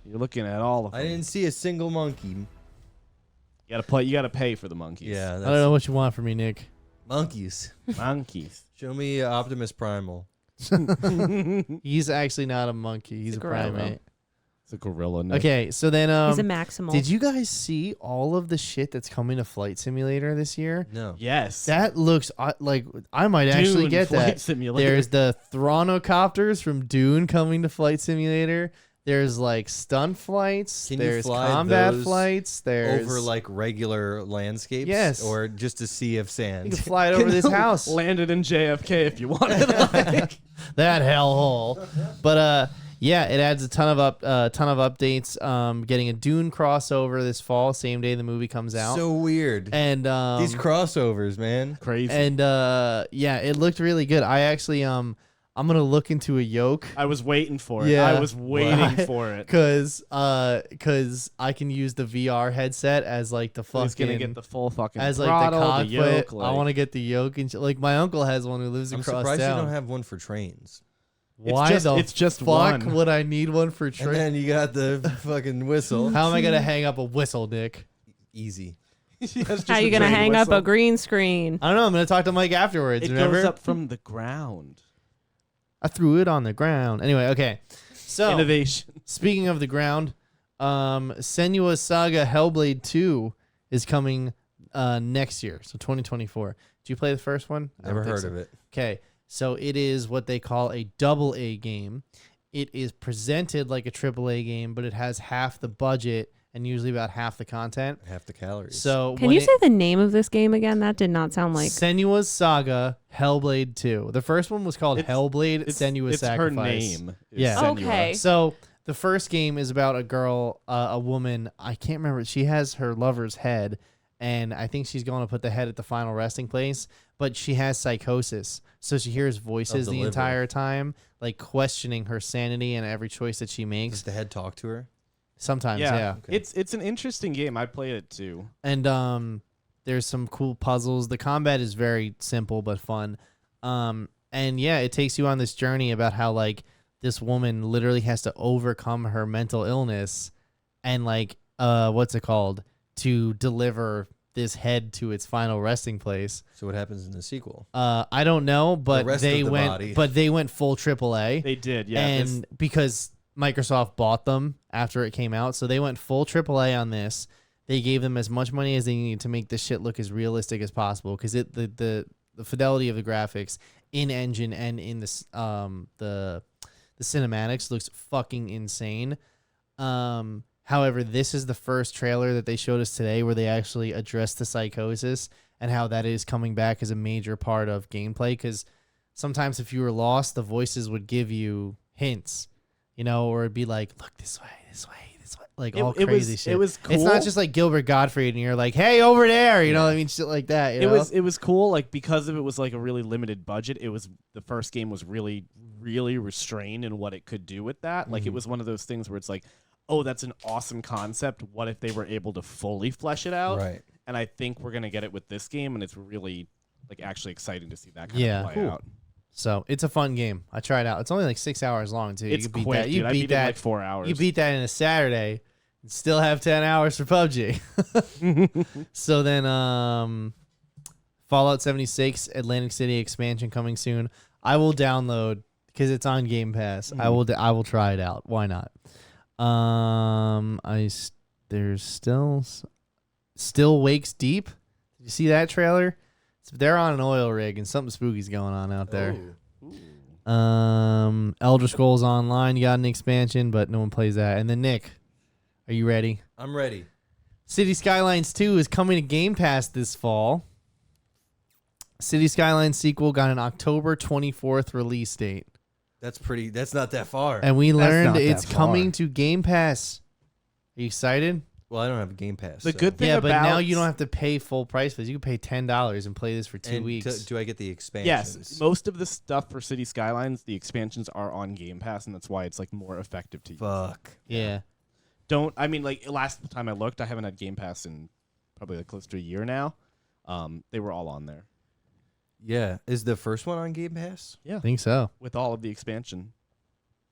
You're looking at all of them. I didn't see a single monkey. You gotta play. You gotta pay for the monkeys. Yeah, I that's don't know what you want from me, Nick. monkeys. monkeys. Show me Optimus Primal. He's actually not a monkey. He's He's a a gorilla. primate. It's a gorilla. Nick. Okay, so then He's a maximal. did you guys see all of the shit that's coming to Flight Simulator this year? No. Yes. That looks like I might actually Dune get Flight that. Simulator. There's the Thronocopters from Dune coming to Flight Simulator. There's like stunt flights. Can you There's fly combat those flights. There's Over like regular landscapes? Yes. Or just a sea of you sand? can fly it over this house. Landed in JFK if you wanted. Like. That hellhole. But yeah, it adds a ton of updates. Getting a Dune crossover this fall, same day the movie comes out. So weird. And These crossovers, man. Crazy. and yeah, it looked really good. I actually I'm gonna look into a yoke. I was waiting for it. Yeah. I was waiting for it. Cause I can use the VR headset as like the fucking He's gonna get the full fucking as like the throttle, cockpit. yoke, I like- want to get the yoke and like my uncle has one who lives I'm across surprised town. you don't have one for trains. Why it's just fuck one. would I need one for And train? then you got the fucking whistle. How am I gonna hang up a whistle, Nick? Easy. How you gonna hang up a green screen? I don't know. I'm gonna talk to Mike afterwards. It remember? goes up from the ground. I threw it on the ground. Anyway, okay. So Innovation. speaking of the ground, Senua's Saga Hellblade 2 is coming next year, so 2024. Did you play the first one? I don't Never think heard so. of it. Okay, so it is what they call a double A game. It is presented like a triple A game, but it has half the budget and usually about half the content. Half the calories. So Can when you it- say the name of this game again? That did not sound like. Senua's Saga Hellblade 2. The first one was called It's- Hellblade Senua's it's Sacrifice. her name. is Yeah. Senua. Okay. So the first game is about a girl, a woman. I can't remember. She has her lover's head, and I think she's going to put the head at the final resting place. But she has psychosis, so she hears voices the the liver. entire time, like questioning her sanity and every choice that she makes. Does the head talk to her? Sometimes, yeah. Okay. It's an interesting game. I played it too. And there's some cool puzzles. The combat is very simple but fun. And yeah, it takes you on this journey about how like this woman literally has to overcome her mental illness and like what's it called, to deliver this head to its final resting place. So what happens in the sequel? I don't know, but rest they of the went body. but they went full AAA. They did, yeah. And because Microsoft bought them after it came out, so they went full AAA on this. They gave them as much money as they needed to make this shit look as realistic as possible, because the fidelity of the graphics in engine and in this the cinematics looks fucking insane. However, this is the first trailer that they showed us today where they actually addressed the psychosis and how that is coming back as a major part of gameplay, because sometimes if you were lost, the voices would give you hints, you know, or it'd be like, look this way, this way, this way, like all crazy shit. It was cool. It's not just like Gilbert Gottfried and you're like, hey, over there, you know what I mean? Shit like that. You know? It was cool, like because of it was like a really limited budget. It was the first game was really restrained in what it could do with that. Like it was one of those things where it's like, oh, that's an awesome concept. What if they were able to fully flesh it out? Right. And I think we're gonna get it with this game, and it's really like actually exciting to see that kind Yeah. of play Cool. out. So it's a fun game. I tried it out. It's only like 6 hours long too. It's you can beat quick, that. You dude. I beat beat it in that like 4 hours. You beat that in a Saturday and still have 10 hours for PUBG. So then Fallout 76 Atlantic City expansion coming soon. I will download because it's on Game Pass. I will try it out. Why not? There's still Wakes Deep. Did you see that trailer? So they're on an oil rig and something spooky's going on out there. Elder Scrolls Online, you got an expansion, but no one plays that. And then Nick, are you ready? I'm ready. City Skylines 2 is coming to Game Pass this fall. City Skylines sequel got an October 24th release date. That's not that far. And we That's learned not that it's coming far. to Game Pass. Are you excited? Well, I don't have a Game Pass. The so. good thing Yeah, about but now you don't have to pay full price for this. You can pay $10 and play this for 2 And weeks. do I get the expansions? Yes, most of the stuff for City Skylines, the expansions are on Game Pass, and that's why it's like more effective to use. Fuck. Yeah. Like last time I looked, I haven't had Game Pass in probably like close to a year now. They were all on there. Yeah. Is the first one on Game Pass? I think so. With all of the expansion.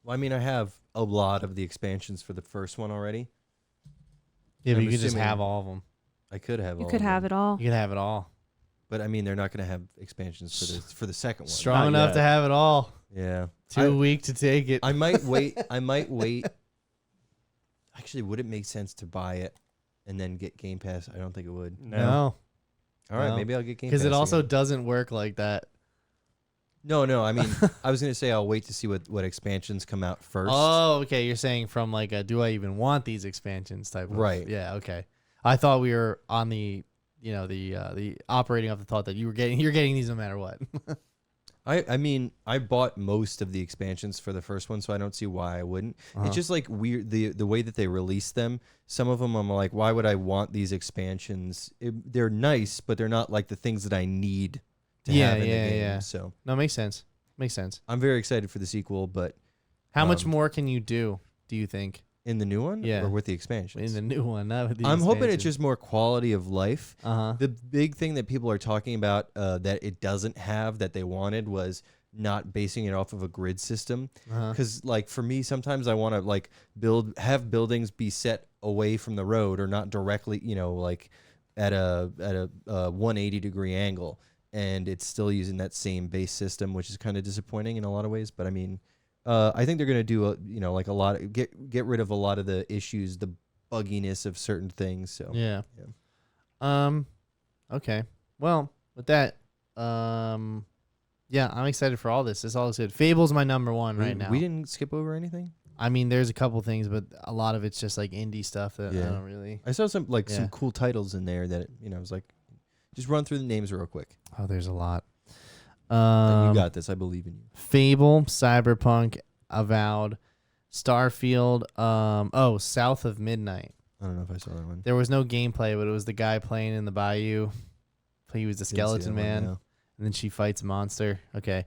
Well, I mean, I have a lot of the expansions for the first one already. Yeah, but I'm you could just assuming- have all of them. I could have. You all could of have them. it all. You could have it all. But I mean, they're not going to have expansions for the second one. Strong Not enough yet. to have it all. Yeah. Too weak to take it. I might wait. I might wait Actually, would it make sense to buy it and then get Game Pass? I don't think it would. No, All right, No. maybe I'll get Game Pass. because it also again. doesn't work like that. No. I mean, I was gonna say I'll wait to see what expansions come out first. Oh, okay. You're saying from like a do I even want these expansions type of Right. Yeah, okay. I thought we were on the the operating off the thought that you're getting these no matter what. I mean, I bought most of the expansions for the first one, so I don't see why I wouldn't. Uh-huh. It's just like weird the way that they release them. Some of them I'm like, why would I want these expansions? They're nice, but they're not like the things that I need to have in the game. So No, makes sense. Makes sense. I'm very excited for the sequel, but How much Um, more can you do you think? in the new one, Yeah. or with the expansions, In the new one, not with the I'm hoping it's expansion. just more quality of life. Uh-huh. The big thing that people are talking about that it doesn't have that they wanted was not basing it off of a grid system. Uh-huh. Because like for me, sometimes I want to like have buildings be set away from the road or not directly, like at a 180-degree angle, and it's still using that same base system, which is kind of disappointing in a lot of ways. But I mean, I think they're gonna do like a lot of, get rid of a lot of the issues, the bugginess of certain things. So Yeah. Yeah. Okay. Well, with that, yeah, I'm excited for all this. This all looks good. Fable's my number one right now. We didn't skip over anything. I mean, there's a couple things, but a lot of it's just like indie stuff that I Yeah. don't really. I saw some Yeah. some cool titles in there that I was like, just run through the names real quick. Oh, there's a lot. And you got this. I believe in you. Fable, Cyberpunk, Avowed, Starfield. South of Midnight. I don't know if I saw that one. There was no gameplay, but it was the guy playing in the bayou. He was the Didn't see skeleton that one, man. no. And then she fights a monster. Okay.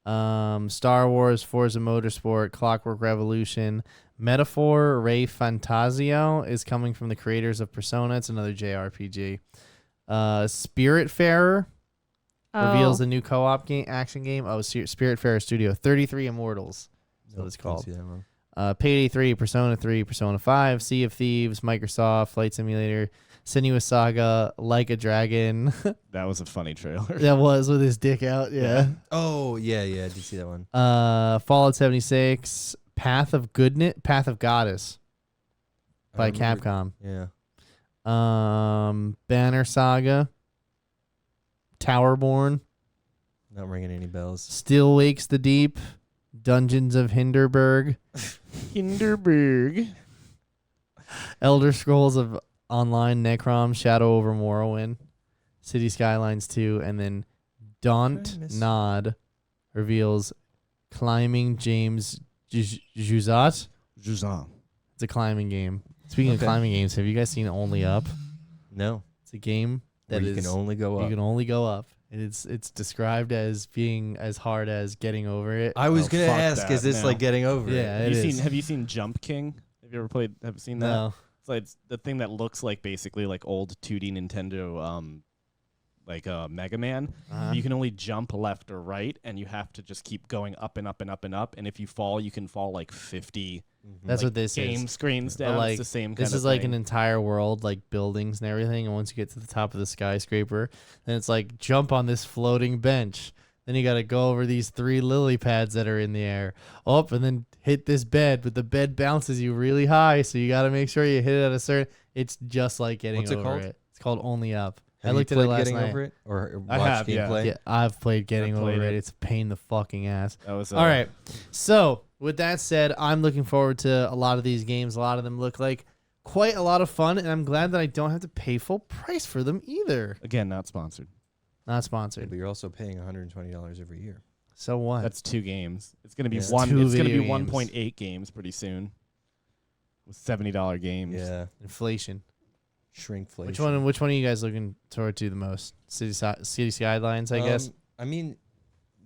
Star Wars, Forza Motorsport, Clockwork Revolution, Metaphor, Ray Fantasio is coming from the creators of Persona. It's another JRPG. Spiritfarer reveals a new co-op action game. Oh, Spiritfarer Studio, 33 Immortals. That's what Nope, it's didn't called. see that one. Payday 3, Persona 3, Persona 5, Sea of Thieves, Microsoft, Flight Simulator, Sinuous Saga, Like a Dragon. That was a funny trailer. That was with his dick out, yeah. Oh yeah, I did see that one. Fallout 76, Path of Goddess I by remember- Capcom. Yeah. Banner Saga, Towerborn, Not ringing any bells. Still Wakes the Deep, Dungeons of Hinderberg, Hinderberg. Elder Scrolls of Online, Necrom, Shadow over Morrowind, City Skylines 2, and then Daunt Did I miss- Nod reveals Climbing James Juzat. Juzan. It's a climbing game. Speaking of Okay. climbing games, have you guys seen Only Up? No. It's a game that Where you can only go you up. can only go up. And it's described as being as hard as getting over it. I was Oh, gonna fuck ask, that is this now. like getting over Yeah, it? it is. Have you seen Jump King? Have you ever seen that? No. It's like the thing that looks like basically like old 2D Nintendo like Mega Man. Uh-huh. You can only jump left or right, and you have to just keep going up and up and up and up. And if you fall, you can fall like 50 That's like, what this game is. screens But, down. like, It's the same kind This of is like thing. an entire world, like buildings and everything. And once you get to the top of the skyscraper, then it's like jump on this floating bench. Then you got to go over these 3 lily pads that are in the air. Up and then hit this bed, but the bed bounces you really high, so you got to make sure you hit it at a certain. It's just like getting What's it over called? it. It's called Only Up. Have I looked you at it played last getting night. over it or I watched have, yeah. gameplay? Yeah, I've played Getting I've Over played It. it. It's a pain in the fucking ass. That was All right. So, with that said, I'm looking forward to a lot of these games. A lot of them look like quite a lot of fun, and I'm glad that I don't have to pay full price for them either. Again, not sponsored. Not Yeah, sponsored. but you're also paying $120 every year. So what? That's 2 games. It's gonna be Yeah. one. Two It's gonna be video games. 1.8 games pretty soon. With $70 games. Yeah. Inflation. Shrinkflation. Which one are you guys looking toward to the most? City Skylines, I guess. I mean,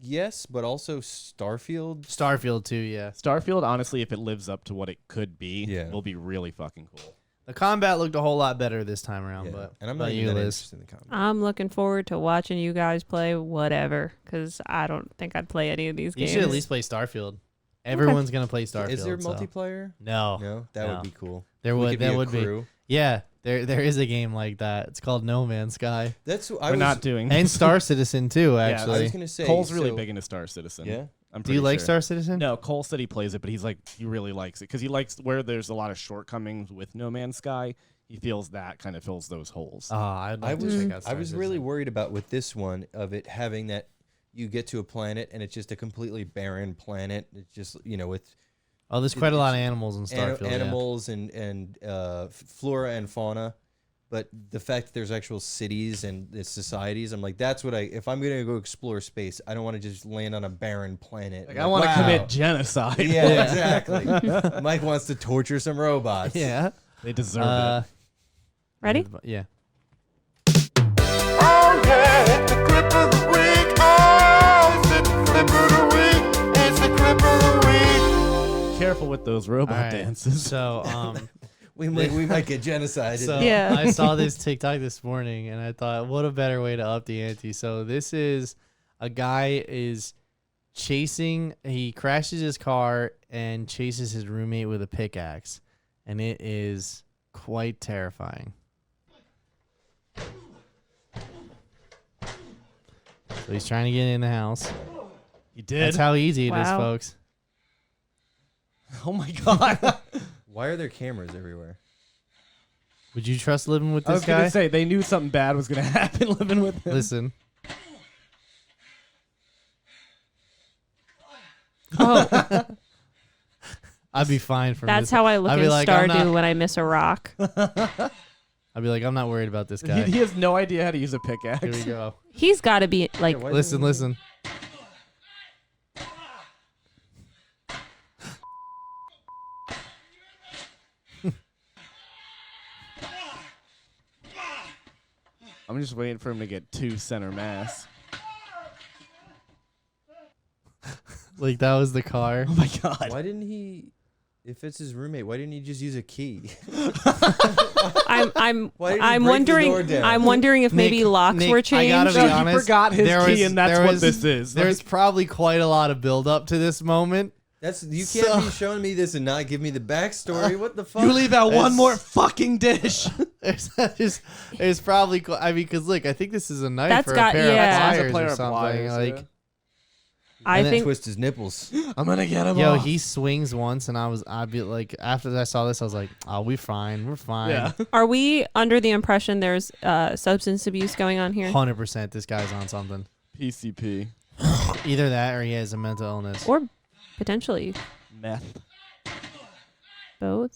yes, but also Starfield. Starfield too, yeah. Starfield, honestly, if it lives up to what it could be, Yeah. will be really fucking cool. The combat looked a whole lot better this time around, Yeah. but And I'm about not you, even that Liz? interested in the combat. I'm looking forward to watching you guys play whatever, because I don't think I'd play any of these You games. should at least play Starfield. Everyone's gonna play Starfield. Is there so. multiplayer? No. No, that No. would be cool. There We would could that be a would be. crew. Yeah, there is a game like that. It's called No Man's Sky. That's We're not doing And this. Star Citizen too, I actually. was gonna say Cole's really so- big into Star Citizen. Yeah. I'm Do you pretty like sure. Star Citizen? No, Cole said he plays it, but he's like he really likes it because he likes where there's a lot of shortcomings with No Man's Sky. He feels that kind of fills those holes. I'd like I to was check out I Star was really Citizen. worried about with this one of it having that you get to a planet and it's just a completely barren planet. It's just with Oh, there's quite a lot of animals in Starfield. animals and flora and fauna. But the fact that there's actual cities and societies, I'm like, that's what if I'm gonna go explore space, I don't want to just land on a barren planet. Like I want to commit genocide. Yeah, exactly. Mike wants to torture some robots. Yeah. They deserve it. Ready? Yeah. Oh yeah, it's the clip of the week. Oh, it's the clip of the week. It's the clip of the week. Careful with those robot All right. dances. So, We might get genocided. So Yeah. I saw this TikTok this morning and I thought, what a better way to up the ante. So this is a guy is chasing, he crashes his car and chases his roommate with a pickaxe. And it is quite terrifying. So he's trying to get in the house. He did. That's how easy it is, Wow. folks. Oh my god. Why are there cameras everywhere? Would you trust living with I this was guy? gonna say they knew something bad was gonna happen living with him. Listen. Oh, I'd be fine from that's this. how I look I'd be in like, I'm Stardew not- when I miss a rock. I'd be like, I'm not worried about this guy. He has no idea how to use a Here we pickaxe. go. He's got to be like, why Listen, listen. I'm just waiting for him to get to center mass. Like that was the car. Oh my god. Why didn't he? If it's his roommate, why didn't he just use a key? I'm Why did he I'm break the door wondering down? I'm wondering if maybe Nick, locks Nick, were I changed. gotta be No, he honest, forgot his there key, was- and that's there what was- this is. There's probably quite a lot of build up to this moment. That's you can't So- be showing me this and not give me the backstory. What the fuck? You leave out one It's- more fucking dish. There's probably, I mean, because look, I think this is a knife That's or got- a pair yeah. of That's a pliers pair or of something. pliers, Like, yeah. I and then think twist his nipples. I'm gonna get him yo, off. he swings once, and I'd be like, after I saw this, I was like, oh, we're fine. Yeah. are we under the impression there's substance abuse going on here? 100% this guy's on something. PCP. Either that or he has a mental illness. Or potentially Meth. both?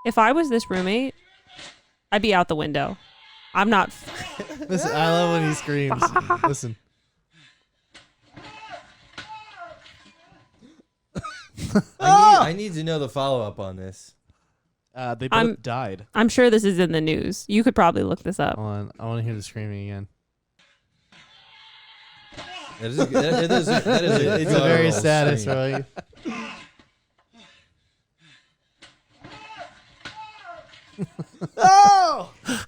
If I was this roommate, I'd be out the window. I'm not Listen, I love when he screams. Listen. I need to know the follow up on this. They both I'm- died. I'm sure this is in the news. You could probably look this up. Hold on. I want to hear the screaming again. That is a It's a very guttural scream. satisfying.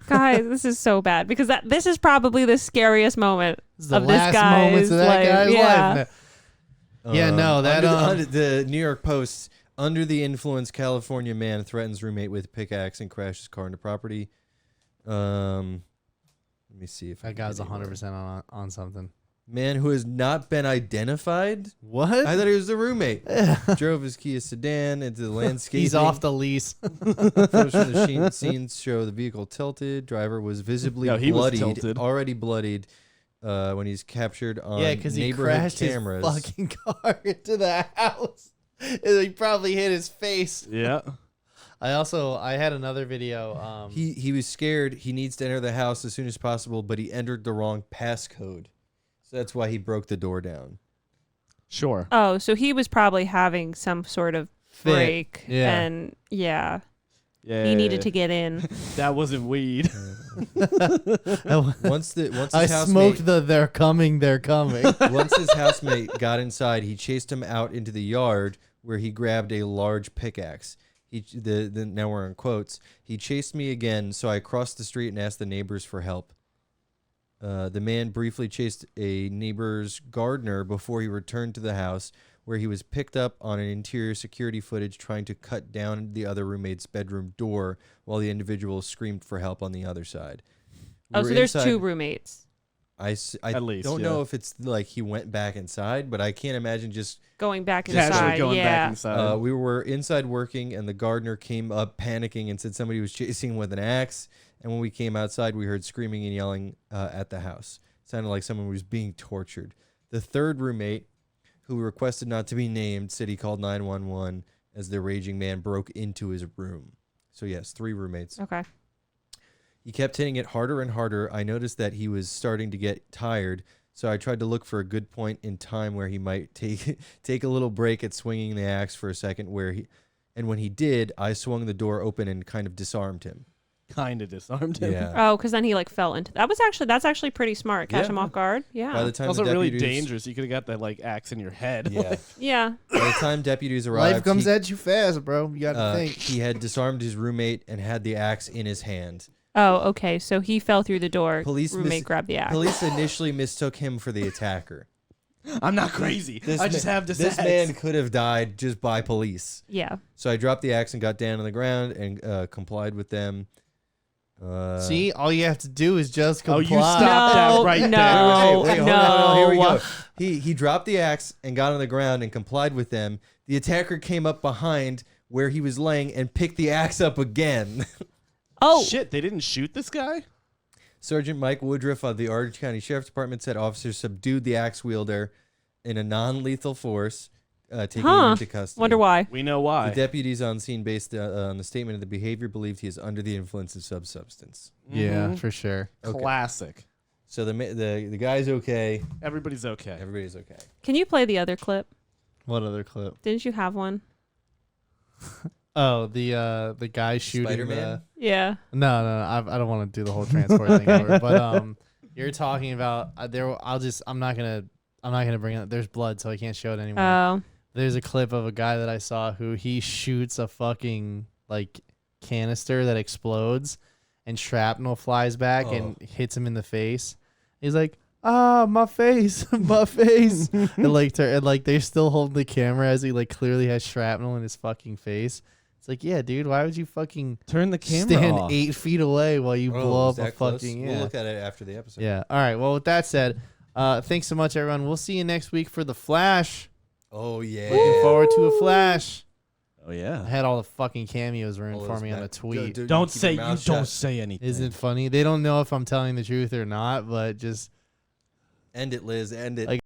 Guys, this is so bad because this is probably the scariest moment This is the of this last guy's moments of that life. guy's Yeah. life. Yeah, no, that, the New York Post, under the influence, California man threatens roommate with pickaxe and crashes car into property. Let me see if I That can guy's get anywhere. 100% on something. Man who has not been identified. What? I thought he was the roommate. Drove his Kia sedan into the landscape. He's off the lease. Photos from the scenes show the vehicle tilted. Driver was visibly No, he was bloodied, tilted. already bloodied, when he's captured on Yeah, because he neighborhood crashed cameras. his fucking car into the house. And he probably hit his face. Yeah. I had another video. He was scared. He needs to enter the house as soon as possible, but he entered the wrong passcode. So that's why he broke the door down. Sure. Oh, so he was probably having some sort of Fit. break. Yeah. And yeah, Yeah. he needed to get in. That wasn't weed. Once his I housemate, smoked the "They're coming, they're coming." once his housemate got inside, he chased him out into the yard where he grabbed a large pickaxe. Now we're in quotes. He chased me again, so I crossed the street and asked the neighbors for help. The man briefly chased a neighbor's gardener before he returned to the house, where he was picked up on an interior security footage trying to cut down the other roommate's bedroom door while the individual screamed for help on the other side. We Oh, were so there's inside- two roommates. At least, don't yeah. know if it's like he went back inside, but I can't imagine just Going back Casually inside. going Yeah. back inside. we were inside working, and the gardener came up panicking and said somebody was chasing him with an axe. And when we came outside, we heard screaming and yelling at the house. Sounded like someone was being tortured. The third roommate, who requested not to be named, said he called 911 as the raging man broke into his room. So yes, 3 roommates. Okay. He kept hitting it harder and harder. I noticed that he was starting to get tired, so I tried to look for a good point in time where he might take a little break at swinging the axe for a second. And when he did, I swung the door open and kind of disarmed him. Kind of disarmed him. Yeah. Oh, because then he like fell into. That's actually pretty smart. Catch Yeah. him off guard. By Yeah. the time Also the really deputies, dangerous. You could have got that like axe in your head. Yeah. Yeah. By the time deputies arrived, Life comes at you fast, bro. You got to think. he had disarmed his roommate and had the axe in his hand. Oh, okay. So he fell through the door. Police Roommate grabbed the axe. Police initially mistook him for the attacker. I'm not crazy. I just have this This axe. man could have died just by police. Yeah. So I dropped the axe and got down on the ground and complied with them. See, all you have to do is just Oh, comply. you stop that right there. No, Wait, hold no. on, here we go. He dropped the axe and got on the ground and complied with them. The attacker came up behind where he was laying and picked the axe up again. Oh, Shit, they didn't shoot this guy? Sergeant Mike Woodruff of the Orange County Sheriff's Department said officers subdued the axe wielder in a non-lethal force, taking him into custody. wonder why. We know why. The deputies on scene, based on the statement of the behavior, believed he is under the influence of substance. Yeah, Mhm. for sure. Okay. Classic. So the guy's okay. Everybody's okay. Everybody's okay. Can you play the other clip? What other clip? Didn't you have one? Oh, the guy shooting Spider-Man? Yeah. No, I don't want to do the whole transport thing over. But you're talking about I'm not gonna bring it. There's blood, so I can't show it anymore. Oh. There's a clip of a guy that I saw who he shoots a fucking like canister that explodes, and shrapnel flies back and hits him in the face. He's like, my face, my face, and like they're still holding the camera as he like clearly has shrapnel in his fucking face. It's like, yeah, dude, why would you fucking Turn the camera stand off. 8 feet away while you blow is up a that close? fucking We'll look at it after the episode. yeah. All right. Well, with that said, thanks so much, everyone. We'll see you next week for the Flash. Oh yeah. Looking forward to a Flash. Oh I yeah. had all the fucking cameos ruined All for those me on a back- tweet. Dude, Don't keep say your you mouth don't shut. say anything. Isn't it funny? They don't know if I'm telling the truth or not, but just End it, Liz. End it. Like,